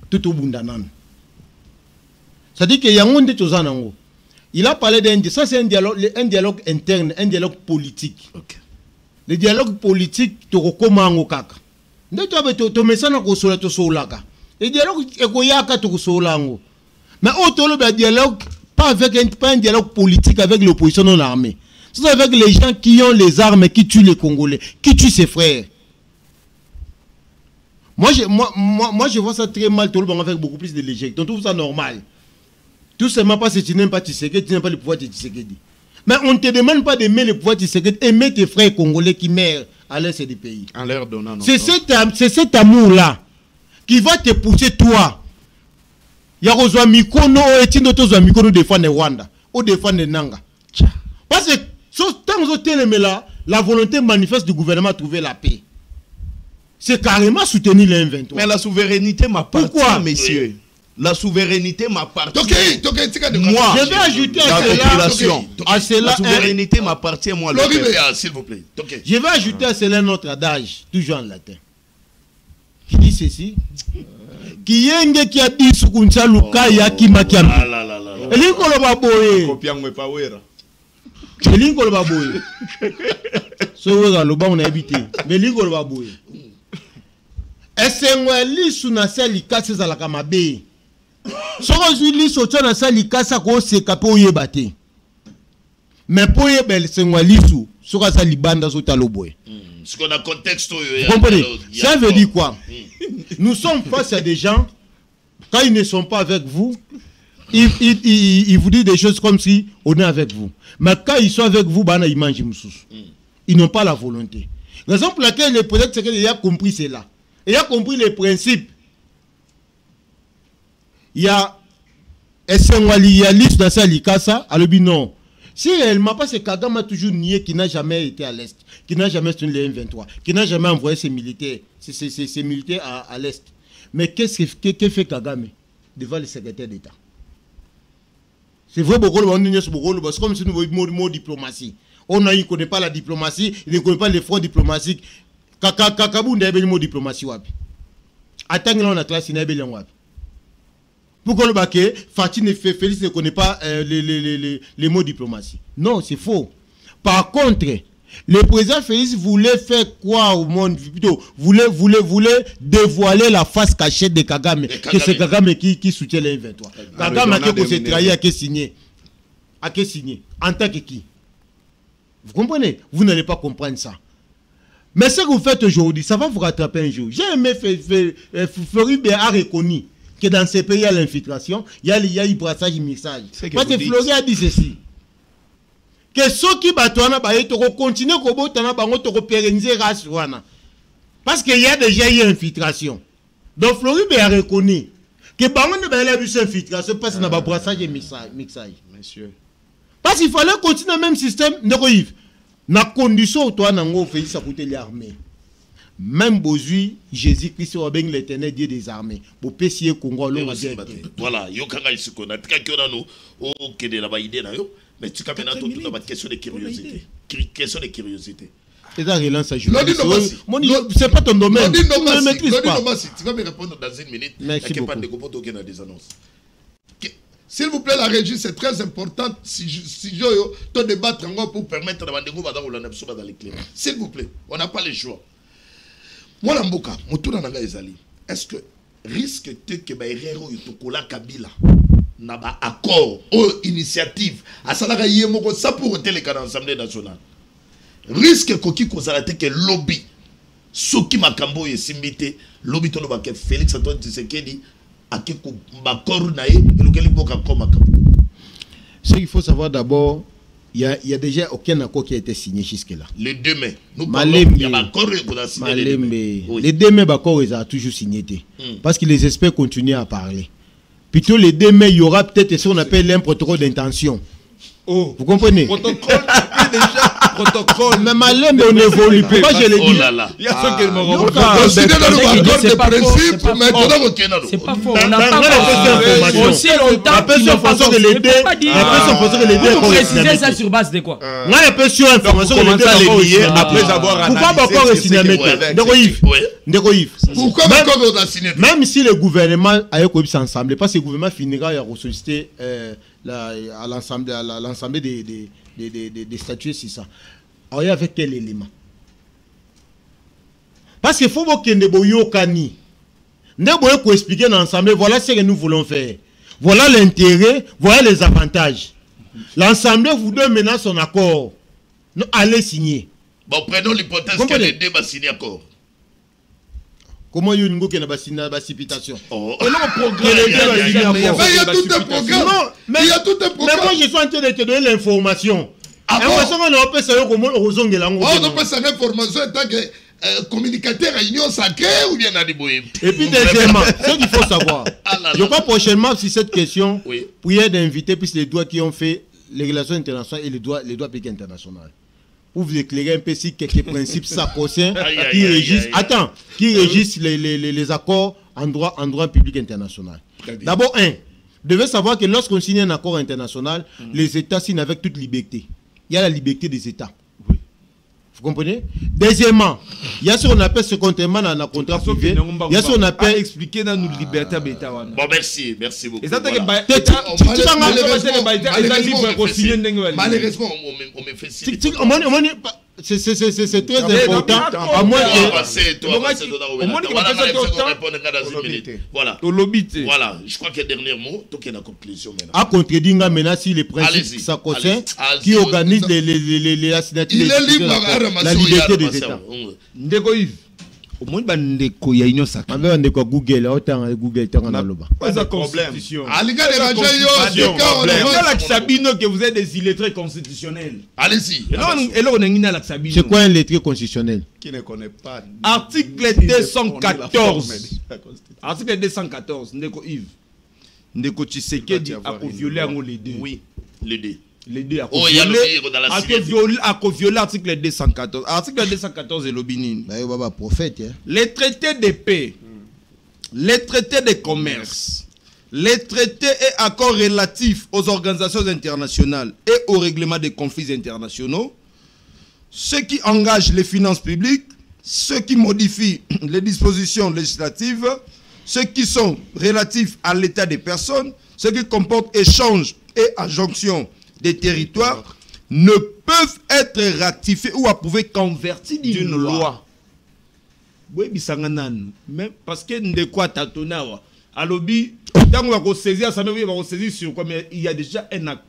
tout bundanana. Ça dit que yango nde tozanango. Il a parlé d'un ça c'est un dialogue interne, un dialogue politique. OK. Le dialogue politique to komango kaka. Nde to mesana ko sola to solaka. Le dialogue ekoyaka to solango. Mais autre le dialogue pas un dialogue politique avec l'opposition non armée. C'est avec les gens qui ont les armes qui tuent les Congolais, qui tuent ses frères. Moi, je vois ça très mal, tout le monde avec beaucoup plus de légèreté. On trouve ça normal. Tout simplement parce que tu n'aimes pas Tshisekedi, tu n'aimes pas le pouvoir de Tshisekedi. Mais on ne te demande pas d'aimer le pouvoir de Tshisekedi, aimer tes frères congolais qui meurent à l'est du pays. En leur donnant. C'est cet amour-là qui va te pousser, toi. Il y a besoin de Mikono, et tu n'as pas Mikono défendre Rwanda, ou défendre Nanga. Parce que tant que là, la volonté manifeste du gouvernement à trouver la paix. C'est carrément soutenir les M23. Mais la souveraineté m'appartient. Pourquoi, messieurs? La souveraineté m'appartient. Moi, je vais ajouter à cela. La souveraineté m'appartient, moi. S'il vous plaît. Je vais ajouter à cela notre adage, toujours en latin, qui dit ceci. Qui yenge qui a dit sukuncha lukaya qui m'a kiambi. Elinko lo baboye. Kopiangwe pawera. Elinko lo baboye. So wega lo ba on a habité. Mais elinko lo baboye. Esengwe lisu na sali kase za la kamabe. Soko zui lisu na sali kasa ko se kapo yebate. Mais pour yebel sengwe lisu soko sa libanda so taloboye. Ce qu'on a contexte. Vous comprenez? Ça veut dire quoi? Nous sommes face à des gens, quand ils ne sont pas avec vous, ils vous disent des choses comme si on est avec vous. Mais quand ils sont avec vous, ils mangent moussous. Ils n'ont pas la volonté. Raison pour laquelle le président Tshisekedi a compris cela. Il a compris les principes. Il y a liste dans sa likasa, alors non. Si réellement pas, c'est Kagame a toujours nié qu'il n'a jamais été à l'Est, qu'il n'a jamais soutenu les M23, qu'il n'a jamais envoyé ses militaires, ses militaires à l'Est. Mais qu'est-ce que fait Kagame devant le secrétaire d'État? C'est vrai, c'est comme si nous voyons le mot diplomatie. Il ne connaît pas la diplomatie, il ne connaît pas les fonds diplomatiques. Kakabou n'a pas le mot diplomatie. Attends, on a classé, il n'a pas le mot. Pourquoi le baquet, Félix ne connaît pas les mots diplomatie? Non, c'est faux. Par contre, le président Félix voulait faire quoi au monde? Plutôt, voulait dévoiler la face cachée de Kagame. Que c'est Kagame qui soutient les 23. Kagame a été trahi, a signé. En tant que qui? Vous comprenez? Vous n'allez pas comprendre ça. Mais ce que vous faites aujourd'hui, ça va vous rattraper un jour. J'ai aimé Floride a reconnu que dans ces pays, il y a l'infiltration, il y a eu brassage et mixage. Parce que Floride a dit ceci. Que ceux qui battent, continuer à pérenniser la race. Parce qu'il y a déjà eu infiltration. Donc Floride a reconnu que Bangon ne va pas eu infiltration parce qu'il y a brassage et mixage. Monsieur. Parce qu'il fallait continuer le même système de Roïve. Dans la condition où toi, tu fais ça pour l'armée. Même Bozui, Jésus-Christ, l'éternel Dieu des armées. Pour pécier Congo, voilà, il y a mais tu as maintenant toute une question de curiosité. Question de curiosité. C'est ça, relance à Julien. C'est pas ton domaine. Tu ne maîtrises pas. Tu vas me répondre dans une minute. Merci beaucoup. Des annonces. S'il vous plaît, la régie, c'est très important. Si je te débattre pour permettre dans les clés. S'il vous plaît, on n'a pas le choix. Moi, Lamboka, est-ce que risque que Bayrero Yotokola Kabila n'a pas accord ou initiative à Salara Yemoko, ça pour ôter les cas dans l'Assemblée nationale? Risque que lobby, Soki Makambo et Simbité, lobby Tolobake, Félix Antoine Tshisekedi, ce qu'il faut savoir d'abord, il n'y a déjà aucun accord qui a été signé jusque-là. Les 2 mai. Il y a un accord qui a signé. Les 2 mai, l'accord a toujours signé. Parce que les experts continuent à parler. Plutôt les 2 mai, il y aura peut-être ce qu'on appelle un protocole d'intention. Oh. Vous comprenez? Protocole, déjà. Protocole. Mais Malembe, on évolue. Pourquoi je l'ai dit? Oh là là. Il y a ceux qui me remontent. C'est pas faux. On n'a pas aussi longtemps qu'ils n'ont pas que l'aider. Vous précisez ça sur base de quoi? Moi, il y a peu sur information que l'aider à les lier après avoir analysé. Pourquoi encore le cinéma? Pourquoi encore le cinéma? Même si le gouvernement a eu ensemble, parce que le gouvernement finira à ressusciter à l'ensemble des statuts, c'est ça. Alors, il y avait quel élément? Parce qu'il faut que nous Kani. Nous devons expliquer ensemble, voilà ce que nous voulons faire. Voilà l'intérêt, voilà les avantages. L'ensemble vous donne maintenant son accord. Nous allez signer. Bon, prenons l'hypothèse que les deux va signer accord. Comment il y a une précipitation? Il y a tout un programme. Mais il y a tout un programme. Mais moi, je suis en train de te donner l'information. On peut savoir comment on peut savoir l'information en tant que communicateur à Union Sacrée ou bien à Diboué. Et puis, deuxièmement, ce qu'il faut savoir, je crois prochainement, si cette question, pour y être invité, puis les doigts qui ont fait les relations internationales et les doigts publics internationaux. Pour vous éclairer un peu sur quelques principes sacro-saints qui régissent, régissent les accords en droit public international. D'abord, vous devez savoir que lorsqu'on signe un accord international, les États signent avec toute liberté. Il y a la liberté des États. Oui. Vous comprenez? Deuxièmement, il y a ce qu'on appelle ce contrat dans un contrat privé. Il y a ce qu'on appelle expliquer dans notre liberté. Bon, merci beaucoup. Et ça, malheureusement, on me fait si. C'est très important. À moins voilà, je crois que le dernier mot, tu as la conclusion maintenant. À contredire maintenant si les principes sacro-saints qui organisent les signatures la liberté des États. Au moins, il y a une sacrée. Google, Google, pas de constitution. Que vous êtes des illettrés constitutionnels. Allez-y. C'est quoi un lettré constitutionnel? Qui ne connaît pas. Article 214. Article 214. Ndeko Yves. Ndeko Tshisekedi a violé les deux. Oui, les deux. Les deux a violé l'article 214. Article 214 est l'obinin. Les traités de paix, les traités de commerce, les traités et accords relatifs aux organisations internationales et au règlement des conflits internationaux, ceux qui engagent les finances publiques, ceux qui modifient les dispositions législatives, ceux qui sont relatifs à l'état des personnes, ceux qui comportent échange et injonction des territoires ne peuvent être ratifiés ou approuvés convertis d'une loi. Oui, mais parce que de quoi t'attendre à lobby, tant qu'on va saisir, ça va saisir sur quoi, mais il y a déjà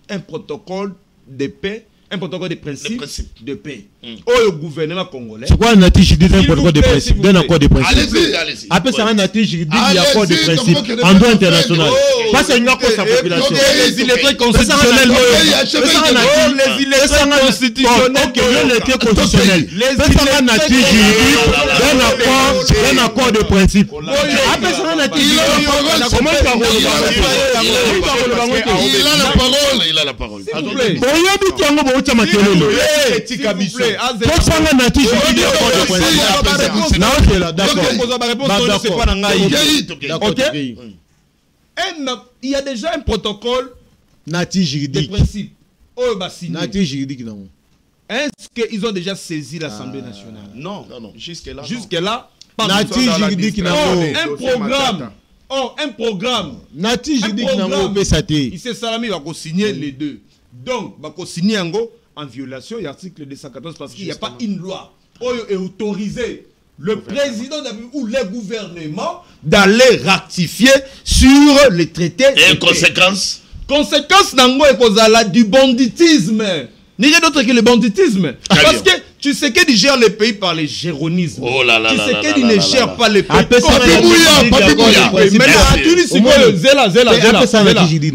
un protocole de paix, un protocole de principe de paix. Au gouvernement congolais. C'est quoi un accord juridique d'un protocole de principe, d'un accord de principe? Allez-y. Après ça, un accord juridique d'un accord de principe en droit international. Pas c'est une accord sa population. Les illettrés constitutionnels. Les illettrés constitutionnels. Ok, les illettrés constitutionnels. C'est un accord juridique d'un accord de principe. Après ça, un accord juridique. Comment il a la parole. S'il vous plaît. Il y a déjà un protocole juridique. De principe. Est-ce qu'ils ont déjà saisi l'Assemblée nationale? Non. Jusque-là, un programme. Il s'est salamé, il va signer les deux. Donc, il va signer en violation de l'article 214 parce qu'il n'y a pas une loi qui autorisé le président ou le gouvernement d'aller ratifier sur les traités. Et conséquence? Conséquence c'est du banditisme. Il y a d'autre que le banditisme. Parce que tu sais qu'il gère les pays par les géronismes. Oh là là. Tu sais qu'il ne gère pas les pays.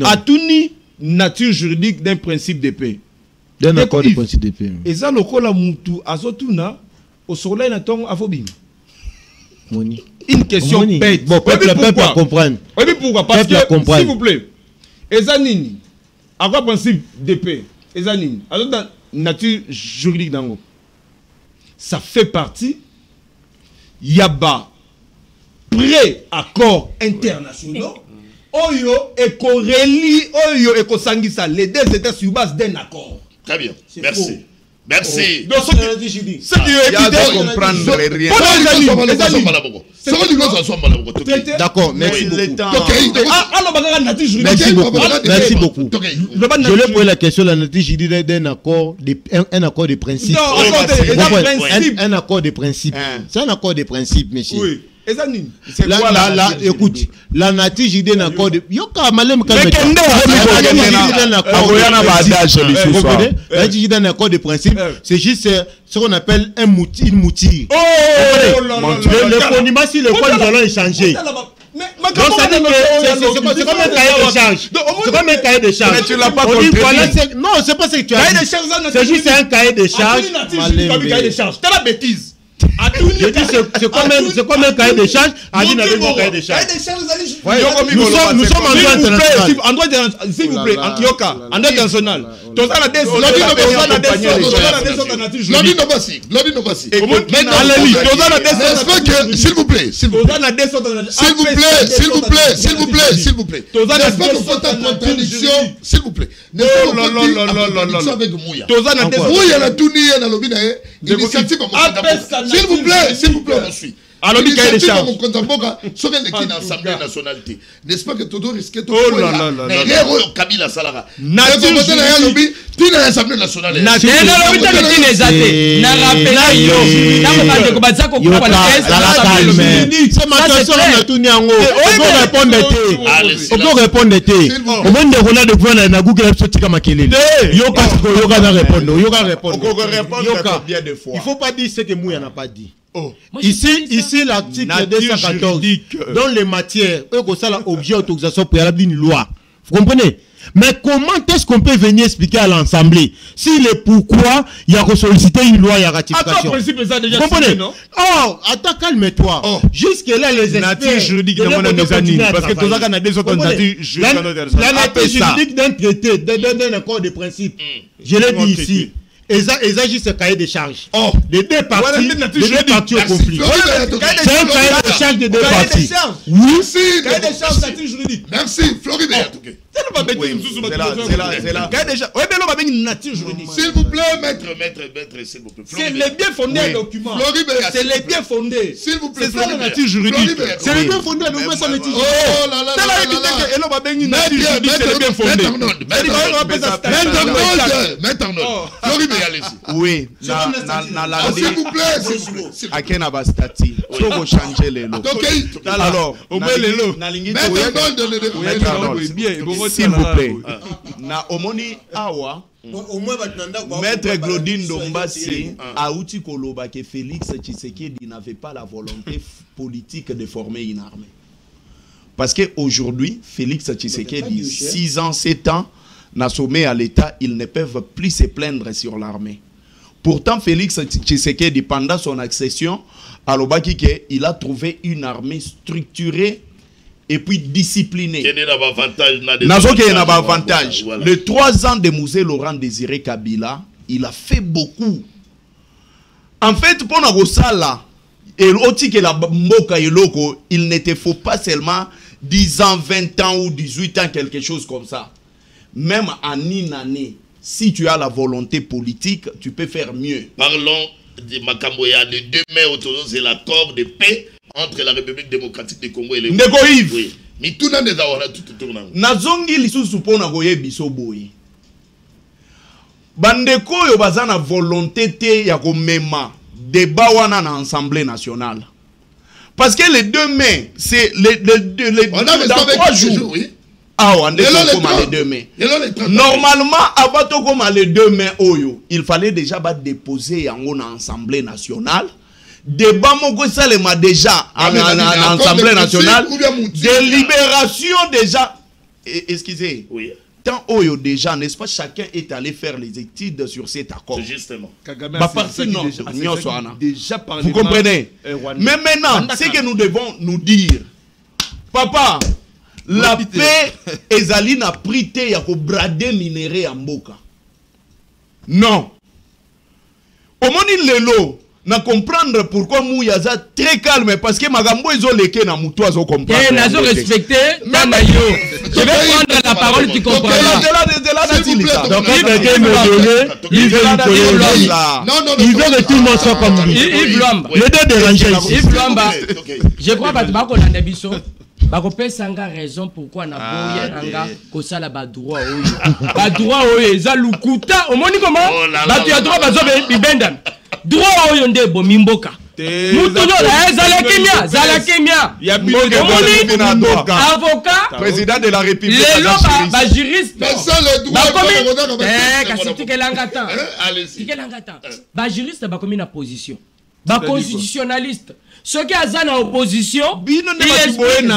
À Tuni, nature juridique d'un principe de paix. D'un accord de principe de paix. Et ça, le col à Moutou, à Zotuna, au soleil, n'attend à Fobim. Une question bête. Bon, peuple à comprendre. Oui, pourquoi? Parce que, s'il vous plaît, Ezanini, à quoi principe de paix? Ezanini, à la nature juridique d'Ango. Ça fait partie, il y a bas pré-accords internationaux. Oyo et Corelli, Oyo et Kosangisa, les deux étaient sur base d'un accord. Très bien. Merci. Merci. Donc, ce qui est évident, comprendre rien. D'accord, merci beaucoup. Merci beaucoup. Je lui pose la question, la nature juridique d'un accord, un accord de principe. Non, un accord de principe. C'est un accord de principe, monsieur. Écoute, la nature JD n'a pas de. Yoka Malem n'a pas de principe. C'est juste ce qu'on appelle une mouture. Le condiment, si le quoi nous allons échanger. Donc ça dit que c'est comme un cahier de charge. C'est comme un cahier de charge. Mais tu l'as pas compris. Non, c'est pas ce que tu as dit. C'est juste un cahier de charge. C'est la bêtise. Je dis c'est comme un cahier de charge. Adi n'a pas cahier de charge. Nous sommes en droit international. En droit international, s'il vous plaît, en Kyoka, en droit international. S'il vous plaît, s'il vous plaît. N'est-ce pas que faut en contradiction, s'il vous plaît. N'est-ce pas en contradiction avec Mouya. Mouya na tout nié na lobby na initiative s'il vous plaît, on suit. Alors, il y a des charges. Sur l'Assemblée nationale, n'est-ce pas que tout risque de Kabila Salara. L'Assemblée nationale. Il faut pas dire ce que Mouya n'a pas dit. Ici l'article 214 dans les matières objet d'autorisation préalable d'une loi. Vous comprenez? Mais comment est-ce qu'on peut venir expliquer à l'Assemblée s'il est pourquoi il y a sollicité une loi et la ratification? Vous comprenez? Attends, calme-toi. Jusque-là, les experts juridiques parce que tout ça, on a des autres natures juridiques. La nature juridique d'un traité, d'un accord de principe. Je l'ai dit ici. Et ça juste ce cahier de charges. Les deux parties au conflit. C'est un cahier de charges de deux parties. Oui, cahier de charges nature juridique. Merci, Floride. S'il vous plaît, maître, s'il vous plaît. C'est les bien fondés documents. C'est les bien fondés. S'il vous plaît. C'est ça la nature juridique. C'est les bien fondés documents, ça nature juridique. Oh là là là. Oui, s'il vous plaît. Akena bastati. Faut changer les lots. Alors, au moins les lots. S'il vous plaît. Na omoni awa. Maître Claudine Dombassi a outi koloba que Félix Tshisekedi n'avait pas la volonté politique de former une armée. Parce qu'aujourd'hui, Félix Tshisekedi, 6 ans, 7 ans, n'a sommet à l'État, ils ne peuvent plus se plaindre sur l'armée. Pourtant, Félix Tshisekedi, pendant son accession, à l'Obaki, il a trouvé une armée structurée et puis disciplinée. Il y a un avantage. Les 3 ans de Mouzé Laurent Désiré Kabila, il a fait beaucoup. En fait, pour Nagosala, il ne te faut pas seulement 10 ans, 20 ans ou 18 ans, quelque chose comme ça. Même en une année, si tu as la volonté politique, tu peux faire mieux. Parlons de Makamboya. Le 2 mai, c'est l'accord de paix entre la République démocratique du Congo et le Congo. Oui. Mais tout le monde est à tout tournant. Nazongi lisusu pona goye biso boye. Bandeko yo bazana volonté te ya ko mema débat wana na Assemblée nationale. Parce que le 2 mai, c'est on a dans 3 jours. Oui. On est les 2 mai. Normalement, avant les 2 mai, il fallait déjà déposer en Assemblée nationale. Débat Mogosalema déjà en Assemblée nationale. Délibération déjà. Excusez. Oui. Tant Oyo déjà, n'est-ce pas, chacun est allé faire les études sur cet accord. Justement. Vous comprenez? Mais maintenant, c'est que nous devons nous dire, papa, la paix, Ezali n'a pris te ya ko brader minéré en Mboka. Non. Au moni lelo, na comprendre pourquoi Mouyaza très calme, parce que Magambo ils ont leke na muto azo comprendre. Eh, nazo respecté, Tamayo. Je vais prendre la parole, tu comprends. Donc il veut me donner, il veut il veut que tout le monde soit comme lui. Yves Luamba. Le deux dérangés. Yves Luamba. Je crois que tu vas qu'on a biso. Bakopé sanga raison pourquoi na boya anga kosala ba droit oyo. Ba droit oyo eza lukuta. Omoni comment? Ba tu as droit bazo bibenda. Droit oyo nde bo mimboka. Zalakimia. Avocat. Président de la République. Les lois, juriste. Juriste, na position. Constitutionnaliste. Ceux qui sont en opposition, ils expliquent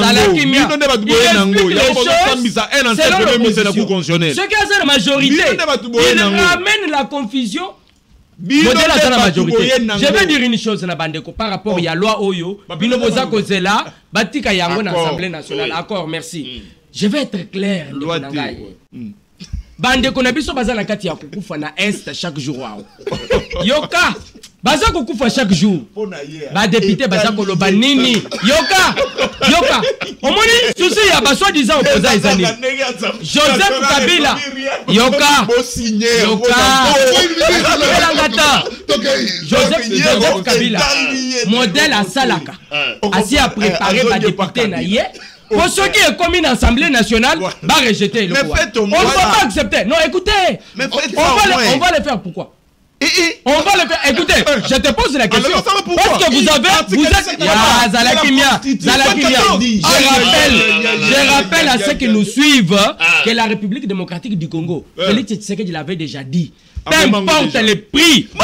ceux qui sont en majorité, ils ramènent la confusion. Je vais dire une chose par rapport à la loi Oyo, l'Assemblée nationale. D'accord, merci. Je vais être clair. Bande konabiso bazana kati ya kukufa na est chaque jour. Yoka baza kukufa chaque jour. Ba député baza koloba nini? Yoka. Omoni souci ya ba soi-disant opposant ezani. Joseph Kabila. Yoka. Joseph Kabila. Modèle à Salaka. Assis à préparer ba député na yé. Pour ceux qui est commis dans l'Assemblée nationale, va rejeter le pouvoir. On ne va pas accepter. Non, écoutez. On va le faire. Pourquoi? On va le faire. Écoutez, je te pose la question. Parce que vous êtes... Zalakimia. Je rappelle à ceux qui nous suivent que la République démocratique du Congo, Félix Tshisekedi l'avait déjà dit. Peu importe les prix, on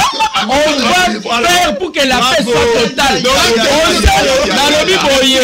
va faire pour que la paix soit totale. Dans le biboyer.